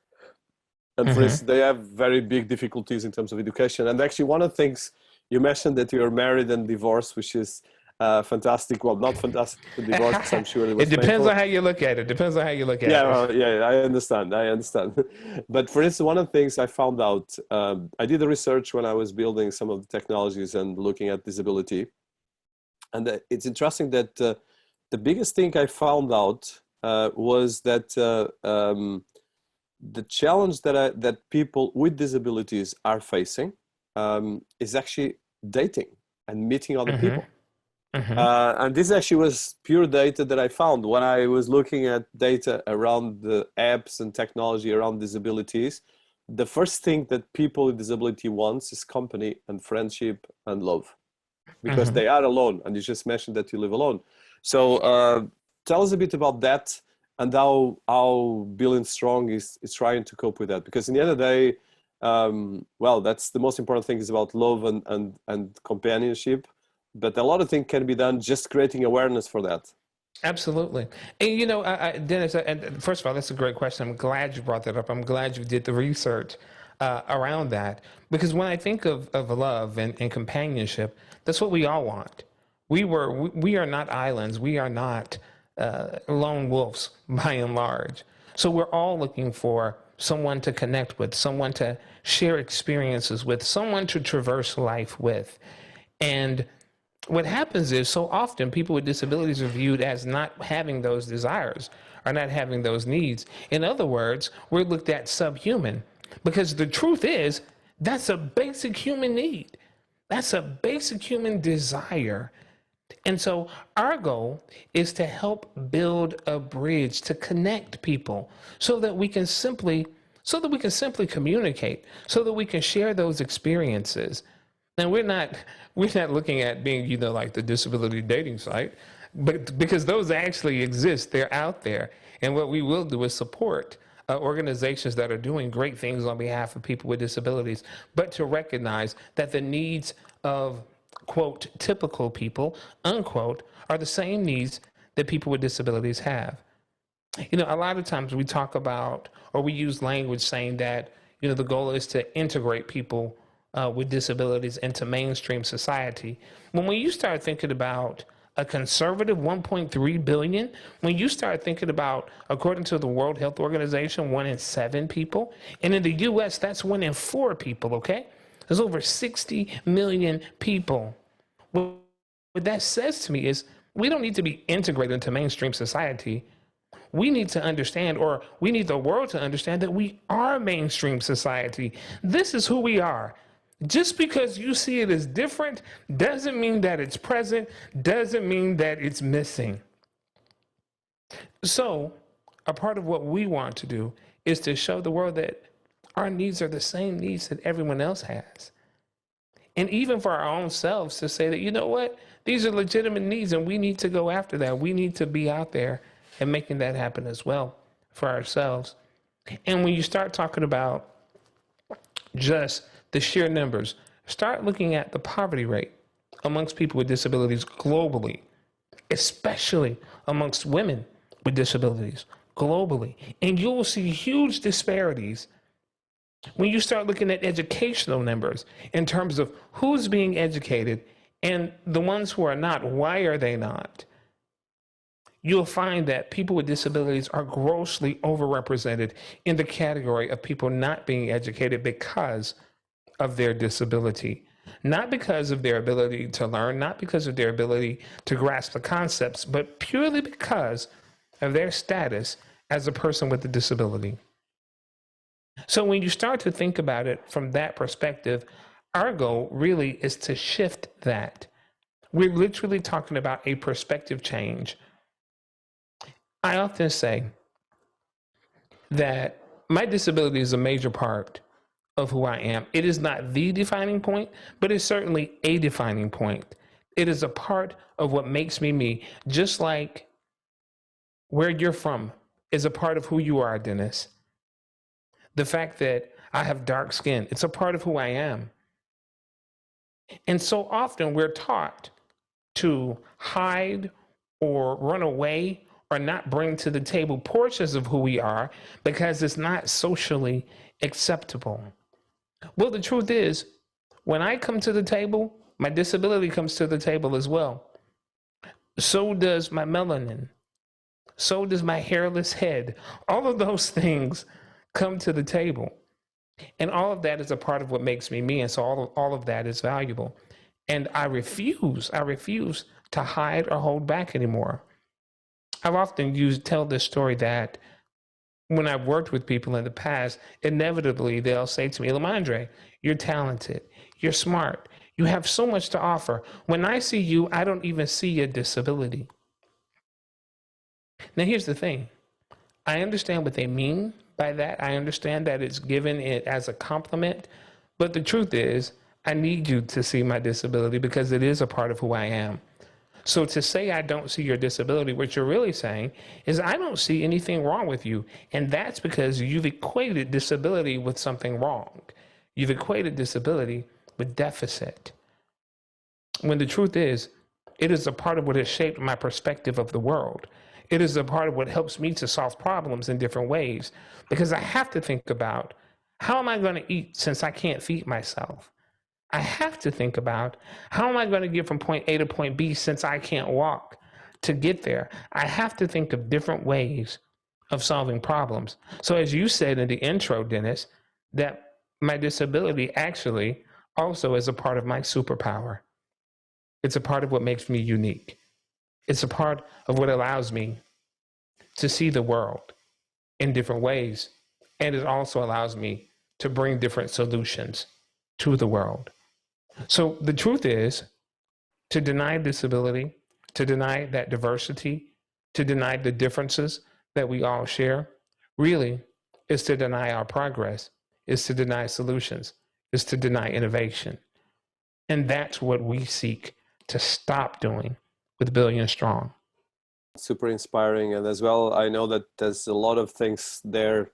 And for instance, they have very big difficulties in terms of education. And actually, one of the things you mentioned that you're married and divorced, which is fantastic. Well, not fantastic divorce, because I'm sure it was It depends painful. on how you look at it. Depends on how you look at it. Well, yeah, I understand. But for instance, one of the things I found out, I did the research when I was building some of the technologies and looking at disability. And it's interesting that the biggest thing I found out was that the challenge that people with disabilities are facing is actually dating and meeting other people. And this actually was pure data that I found when I was looking at data around the apps and technology around disabilities. The first thing that people with disability wants is company and friendship and love, because they are alone. And you just mentioned that you live alone. So tell us a bit about that and how Billion Strong is trying to cope with that. Because in the end of the day, well, that's the most important thing, is about love and companionship. But a lot of things can be done just creating awareness for that. Absolutely. And you know, Dinis, and first of all, that's a great question. I'm glad you brought that up. I'm glad you did the research around that. Because when I think of love and companionship, that's what we all want. We are not islands. We are not lone wolves by and large. So we're all looking for someone to connect with, someone to share experiences with, someone to traverse life with. And what happens is, so often people with disabilities are viewed as not having those desires or not having those needs. In other words, we're looked at subhuman, because the truth is that's a basic human need. That's a basic human desire. And so our goal is to help build a bridge to connect people so that we can simply communicate, so that we can share those experiences. And we're not looking at being, you know, like the disability dating site, but because those actually exist, they're out there. And what we will do is support organizations that are doing great things on behalf of people with disabilities, but to recognize that the needs of, quote, typical people, unquote, are the same needs that people with disabilities have. You know, a lot of times we talk about, or we use language saying that, you know, the goal is to integrate people with disabilities into mainstream society. When you start thinking about a conservative 1.3 billion, when you start thinking about, according to the World Health Organization, 1 in 7 people, and in the US, that's 1 in 4 people, okay? There's over 60 million people. What that says to me is we don't need to be integrated into mainstream society. We need to understand, or we need the world to understand, that we are mainstream society. This is who we are. Just because you see it as different doesn't mean that it's present, doesn't mean that it's missing. So a part of what we want to do is to show the world that our needs are the same needs that everyone else has. And even for our own selves, to say that, you know what, these are legitimate needs and we need to go after that. We need to be out there and making that happen as well for ourselves. And when you start talking about just the sheer numbers, start looking at the poverty rate amongst people with disabilities globally, especially amongst women with disabilities globally. And you will see huge disparities when you start looking at educational numbers in terms of who's being educated and the ones who are not, why are they not? you'll find that people with disabilities are grossly overrepresented in the category of people not being educated because of their disability. Not because of their ability to learn, not because of their ability to grasp the concepts, but purely because of their status as a person with a disability. So when you start to think about it from that perspective, our goal really is to shift that. We're literally talking about a perspective change. I often say that my disability is a major part of who I am. It is not the defining point, but it's certainly a defining point. It is a part of what makes me me, just like where you're from is a part of who you are, Dinis. The fact that I have dark skin, it's a part of who I am. And so often we're taught to hide or run away or not bring to the table portions of who we are because it's not socially acceptable. Well, the truth is, when I come to the table, my disability comes to the table as well. So does my melanin. So does my hairless head. All of those things come to the table. And all of that is a part of what makes me me. And so all of that is valuable. And I refuse to hide or hold back anymore. I've often tell this story that when I've worked with people in the past, inevitably they'll say to me, LaMondre, you're talented, you're smart, you have so much to offer. When I see you, I don't even see a disability. Now, here's the thing. I understand what they mean by that. I understand that it's given it as a compliment. But the truth is, I need you to see my disability because it is a part of who I am. So to say I don't see your disability, what you're really saying is I don't see anything wrong with you. And that's because you've equated disability with something wrong. You've equated disability with deficit. When the truth is, it is a part of what has shaped my perspective of the world. It is a part of what helps me to solve problems in different ways. Because I have to think about, how am I going to eat since I can't feed myself? I have to think about, how am I going to get from point A to point B since I can't walk to get there? I have to think of different ways of solving problems. So as you said in the intro, Dinis, that my disability actually also is a part of my superpower. It's a part of what makes me unique. It's a part of what allows me to see the world in different ways. And it also allows me to bring different solutions to the world. So the truth is, to deny disability, to deny that diversity, to deny the differences that we all share, really is to deny our progress, is to deny solutions, is to deny innovation. And that's what we seek to stop doing with Billion Strong. Super inspiring. And as well, I know that there's a lot of things there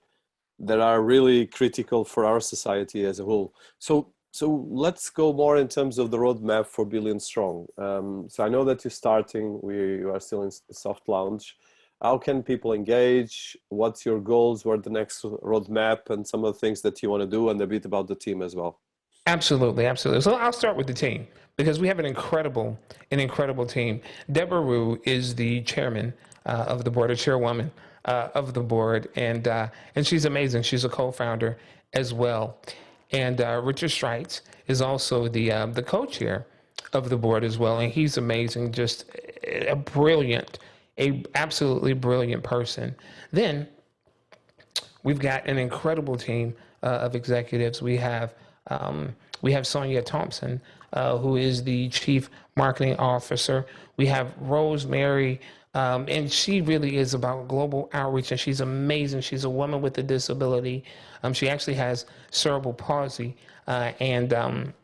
that are really critical for our society as a whole. So let's go more in terms of the roadmap for Billion Strong. So I know that you're starting, you are still in soft launch. How can people engage? What's your goals? What are the next roadmap and some of the things that you want to do, and a bit about the team as well? Absolutely, absolutely. So I'll start with the team because we have an incredible team. Deborah Ruh is the chairman of the board, or chairwoman of the board, and she's amazing. She's a co-founder as well. And Richard Streitz is also the co-chair of the board as well, and he's amazing, just a absolutely brilliant person. Then we've got an incredible team of executives. We have Sonia Thompson, who is the chief marketing officer. We have Rosemary, and she really is about global outreach, and she's amazing. She's a woman with a disability. She actually has cerebral palsy, and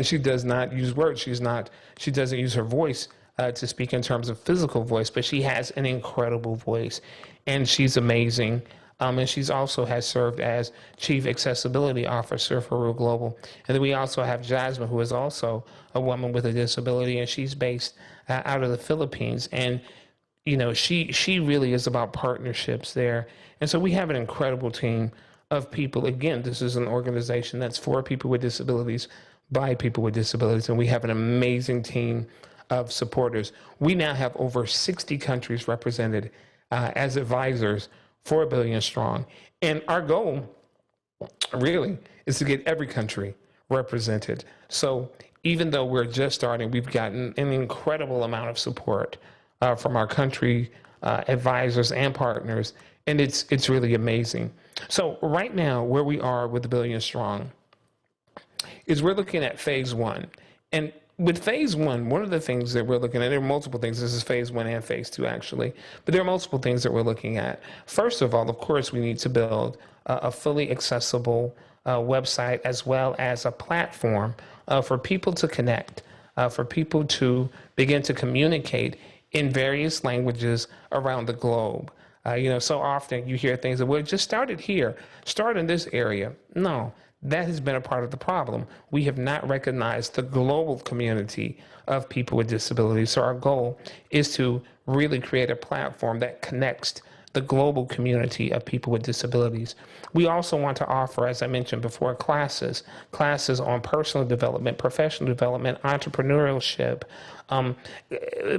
she does not use words. She doesn't use her voice to speak in terms of physical voice, but she has an incredible voice, and she's amazing. And she's also has served as Chief Accessibility Officer for Ruh Global. And then we also have Jasmine, who is also a woman with a disability, and she's based out of the Philippines. And, you know, she really is about partnerships there. And so we have an incredible team of people. Again, this is an organization that's for people with disabilities, by people with disabilities. And we have an amazing team of supporters. We now have over 60 countries represented as advisors for a billion strong. And our goal really is to get every country represented. So even though we're just starting, we've gotten an incredible amount of support from our country advisors and partners, and it's really amazing. So right now, where we are with the Billion Strong is we're looking at phase one. And with phase one of the things that we're looking at, there are multiple things. This is phase one and phase two, actually. But there are multiple things that we're looking at. First of all, of course, we need to build a fully accessible website as well as a platform for people to connect, for people to begin to communicate in various languages around the globe. So often you hear things that, well, it just started here, start in this area. No, that has been a part of the problem. We have not recognized the global community of people with disabilities. So our goal is to really create a platform that connects the global community of people with disabilities. We also want to offer, as I mentioned before, classes on personal development, professional development, entrepreneurship,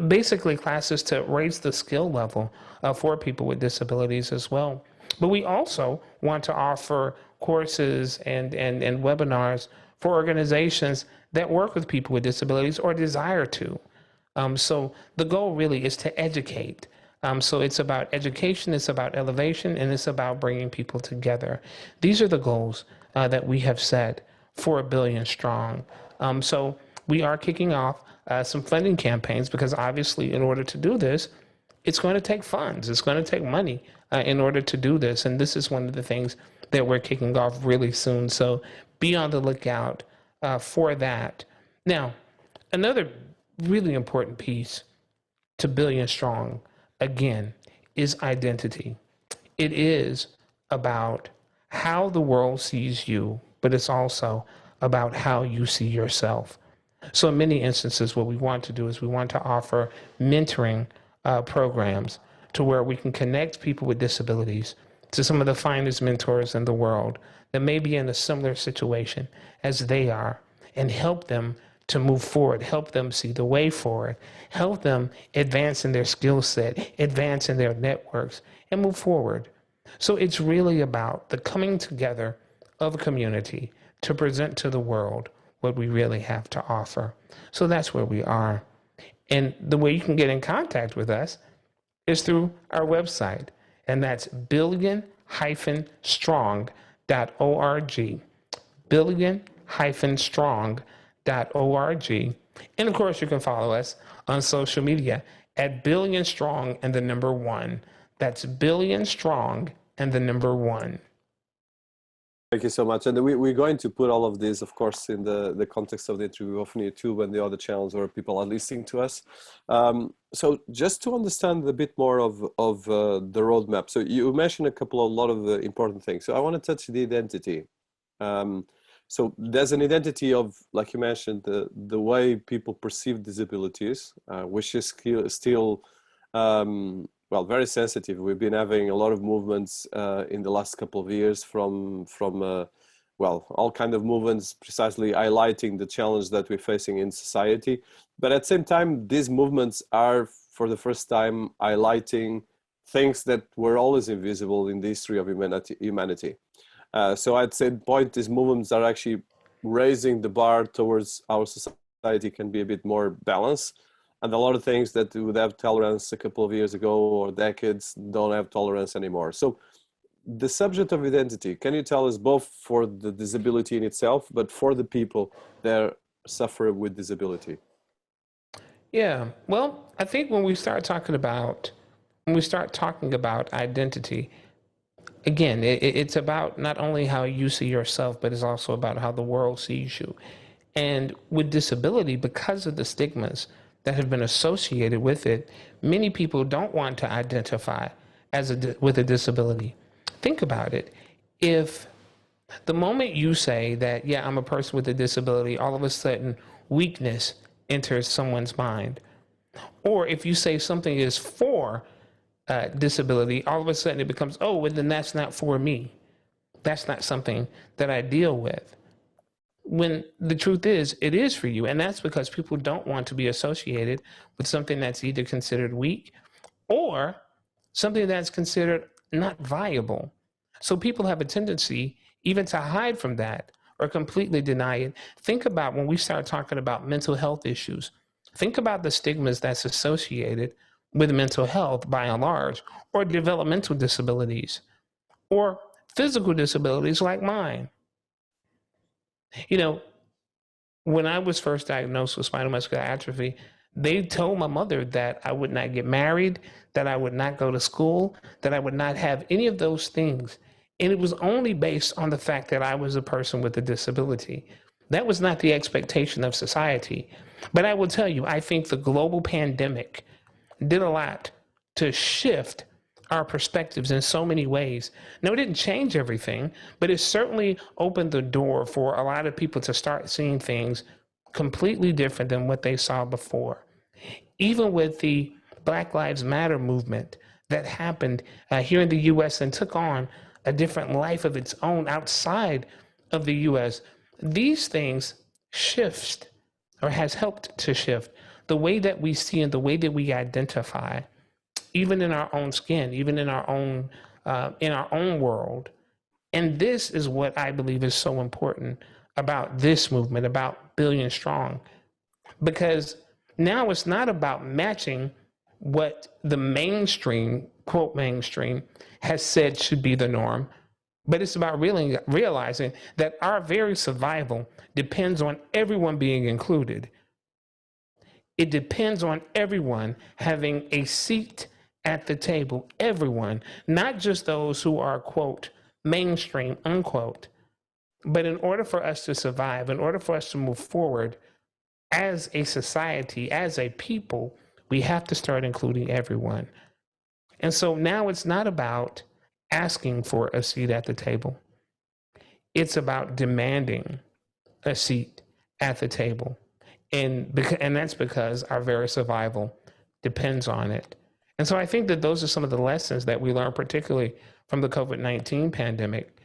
basically classes to raise the skill level for people with disabilities as well. But we also want to offer courses and webinars for organizations that work with people with disabilities or desire to. So the goal really is to educate. So it's about education, it's about elevation, and it's about bringing people together. These are the goals that we have set for a billion strong. So we are kicking off some funding campaigns because obviously in order to do this, it's going to take funds. It's going to take money in order to do this. And this is one of the things that we're kicking off really soon. So be on the lookout for that. Now, another really important piece to Billion Strong, again, is identity. It is about how the world sees you, but it's also about how you see yourself. So in many instances, what we want to do is we want to offer mentoring programs to where we can connect people with disabilities to some of the finest mentors in the world that may be in a similar situation as they are, and help them to move forward, help them see the way forward, help them advance in their skill set, advance in their networks, and move forward. So it's really about the coming together of a community to present to the world what we really have to offer. So that's where we are. And the way you can get in contact with us is through our website, and that's billion-strong.org. billion-strong.org. And of course, you can follow us on social media at Billion Strong and the number 1. That's Billion Strong and the number 1. Thank you so much. And we're going to put all of this, of course, in the context of the interview of YouTube and the other channels where people are listening to us. So just to understand a bit more of the roadmap. So you mentioned a lot of the important things. So I want to touch the identity. So there's an identity of, like you mentioned, the way people perceive disabilities, which is still very sensitive. We've been having a lot of movements in the last couple of years from all kind of movements precisely highlighting the challenge that we're facing in society. But at the same time, these movements are for the first time highlighting things that were always invisible in the history of humanity. So I'd say the point is movements are actually raising the bar towards our society can be a bit more balanced. And a lot of things that would have tolerance a couple of years ago or decades don't have tolerance anymore. So the subject of identity, can you tell us both for the disability in itself, but for the people that suffer with disability? Yeah, well, I think when we start talking about identity, again, it's about not only how you see yourself, but it's also about how the world sees you. And with disability, because of the stigmas that have been associated with it, many people don't want to identify with a disability. Think about it. If the moment you say that, yeah, I'm a person with a disability, all of a sudden weakness enters someone's mind. Or if you say something is for disability, all of a sudden it becomes, oh, well, then that's not for me. That's not something that I deal with. when the truth is, it is for you. And that's because people don't want to be associated with something that's either considered weak or something that's considered not viable. So people have a tendency even to hide from that or completely deny it. Think about when we start talking about mental health issues, think about the stigmas that's associated with mental health by and large, or developmental disabilities, or physical disabilities like mine. You know, when I was first diagnosed with spinal muscular atrophy, they told my mother that I would not get married, that I would not go to school, that I would not have any of those things. And it was only based on the fact that I was a person with a disability. That was not the expectation of society. But I will tell you, I think the global pandemic did a lot to shift our perspectives in so many ways. Now, it didn't change everything, but it certainly opened the door for a lot of people to start seeing things completely different than what they saw before. Even with the Black Lives Matter movement that happened here in the US and took on a different life of its own outside of the US, these things shift or has helped to shift the way that we see and the way that we identify, even in our own skin, even in our own world. And this is what I believe is so important about this movement, about Billion Strong, because now it's not about matching what the mainstream, quote mainstream, has said should be the norm, but it's about really realizing that our very survival depends on everyone being included. It depends on everyone having a seat at the table, everyone, not just those who are, quote, mainstream, unquote. But in order for us to survive, in order for us to move forward as a society, as a people, we have to start including everyone. And so now it's not about asking for a seat at the table. It's about demanding a seat at the table. And that's because our very survival depends on it. And so I think that those are some of the lessons that we learned, particularly from the COVID-19 pandemic,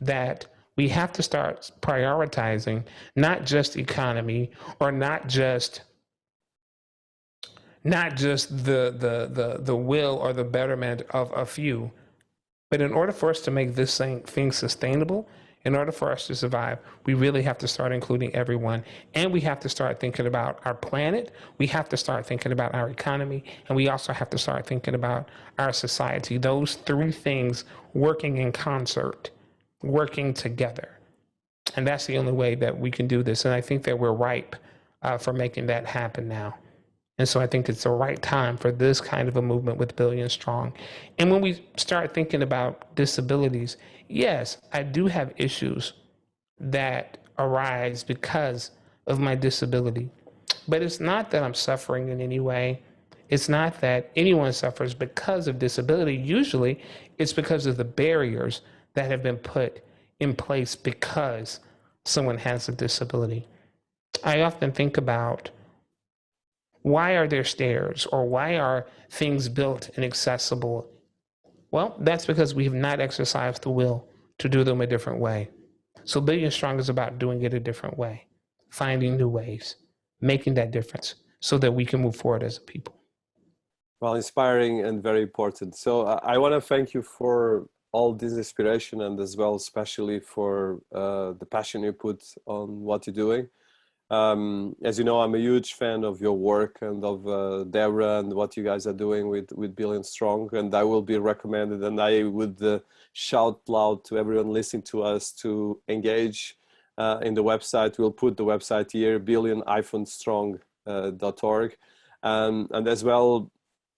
that we have to start prioritizing not just economy or not just the will or the betterment of a few, but in order for us to make this thing sustainable, in order for us to survive, we really have to start including everyone. And we have to start thinking about our planet. We have to start thinking about our economy. And we also have to start thinking about our society. Those three things working in concert, working together. And that's the only way that we can do this. And I think that we're ripe for making that happen now. And so I think it's the right time for this kind of a movement with Billion Strong. And when we start thinking about disabilities, yes, I do have issues that arise because of my disability. But it's not that I'm suffering in any way. It's not that anyone suffers because of disability. Usually, it's because of the barriers that have been put in place because someone has a disability. I often think about, why are there stairs, or why are things built and accessible? Well, that's because we have not exercised the will to do them a different way. So Billion Strong is about doing it a different way, finding new ways, making that difference so that we can move forward as a people. Well, inspiring and very important. So I want to thank you for all this inspiration, and as well, especially for the passion you put on what you're doing. As you know, I'm a huge fan of your work and of Deborah and what you guys are doing with Billion Strong, and I will be recommended, and I would shout loud to everyone listening to us to engage in the website. We'll put the website here, billion-strong.org. And as well,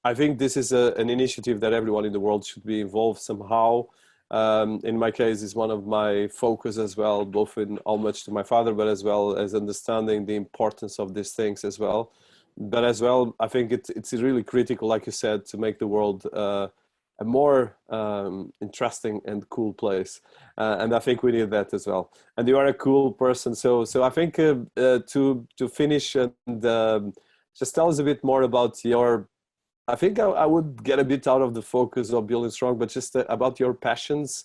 I think this is an initiative that everyone in the world should be involved somehow. In my case, is one of my focus as well, both in homage to my father, but as well as understanding the importance of these things as well. But as well, I think it's really critical, like you said, to make the world a more interesting and cool place. And I think we need that as well. And you are a cool person. So I think to finish and just tell us a bit more about your, I think I would get a bit out of the focus of Billion Strong, but just about your passions.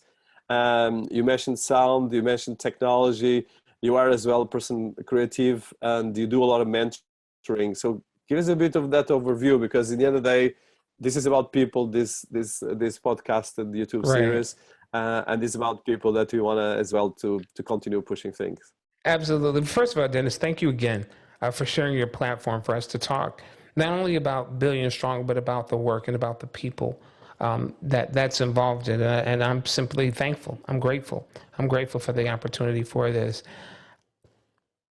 You mentioned sound, you mentioned technology, you are as well a person creative, and you do a lot of mentoring. So give us a bit of that overview, because in the end of the day, this is about people, this podcast and YouTube Right. series, and it's about people that we want to as well to continue pushing things. Absolutely. First of all, Dinis, thank you again for sharing your platform for us to talk not only about Billion Strong, but about the work and about the people that's involved in it. And I'm simply thankful. I'm grateful. I'm grateful for the opportunity for this.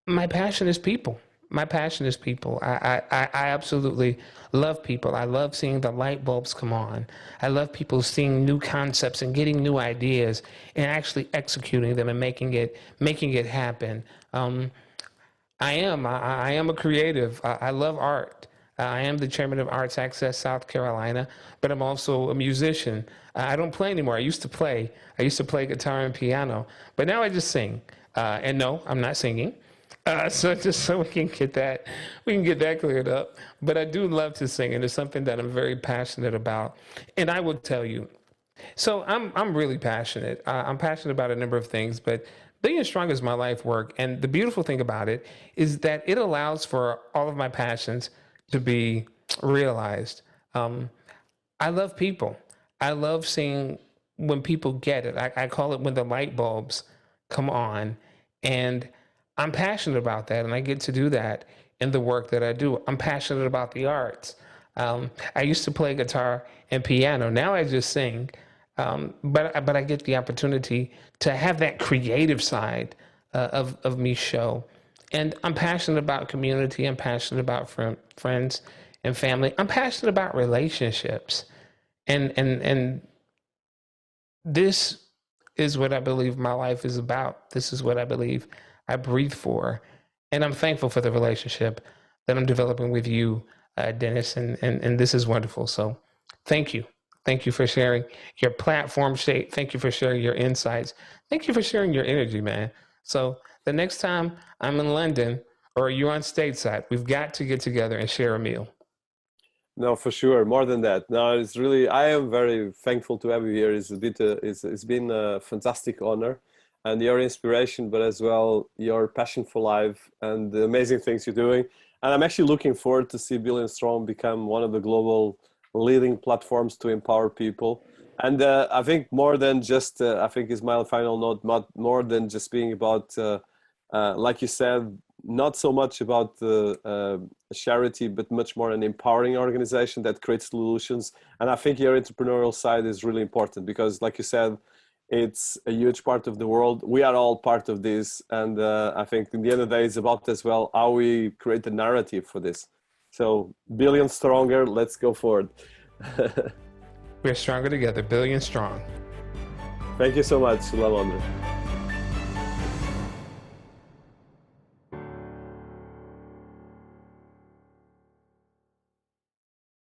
My passion is people. My passion is people. I absolutely love people. I love seeing the light bulbs come on. I love people seeing new concepts and getting new ideas and actually executing them and making it happen. I am a creative. I love art. I am the chairman of Arts Access South Carolina, but I'm also a musician. I don't play anymore. I used to play. I used to play guitar and piano, but now I just sing. And no, I'm not singing. So just so we can get that cleared up. But I do love to sing, and it's something that I'm very passionate about. And I will tell you, so I'm really passionate. I'm passionate about a number of things, but Being Strong is my life work. And the beautiful thing about it is that it allows for all of my passions to be realized. Um, I love people. I love seeing when people get it. I call it when the light bulbs come on. And I'm passionate about that. And I get to do that in the work that I do. I'm passionate about the arts. I used to play guitar and piano. Now I just sing. But I get the opportunity to have that creative side of me show. And I'm passionate about community. I'm passionate about friends and family. I'm passionate about relationships. And this is what I believe my life is about. This is what I believe I breathe for. And I'm thankful for the relationship that I'm developing with you, Dinis, and this is wonderful. So thank you. Thank you for sharing your platform shape. Thank you for sharing your insights. Thank you for sharing your energy, man. So the next time I'm in London or you're on stateside, we've got to get together and share a meal. No, for sure. More than that. No, it's really, I am very thankful to have you here. It's been a fantastic honor, and your inspiration, but as well your passion for life and the amazing things you're doing. And I'm actually looking forward to see Billion Strong become one of the global leading platforms to empower people. And I think more than just, I think is my final note, more than just being about, like you said, not so much about the charity, but much more an empowering organization that creates solutions. And I think your entrepreneurial side is really important because, like you said, it's a huge part of the world. We are all part of this. And I think in the end of the day, it's about as well how we create the narrative for this. So Billion Stronger, let's go forward. We're stronger together, Billion Strong. Thank you so much, LaMondre.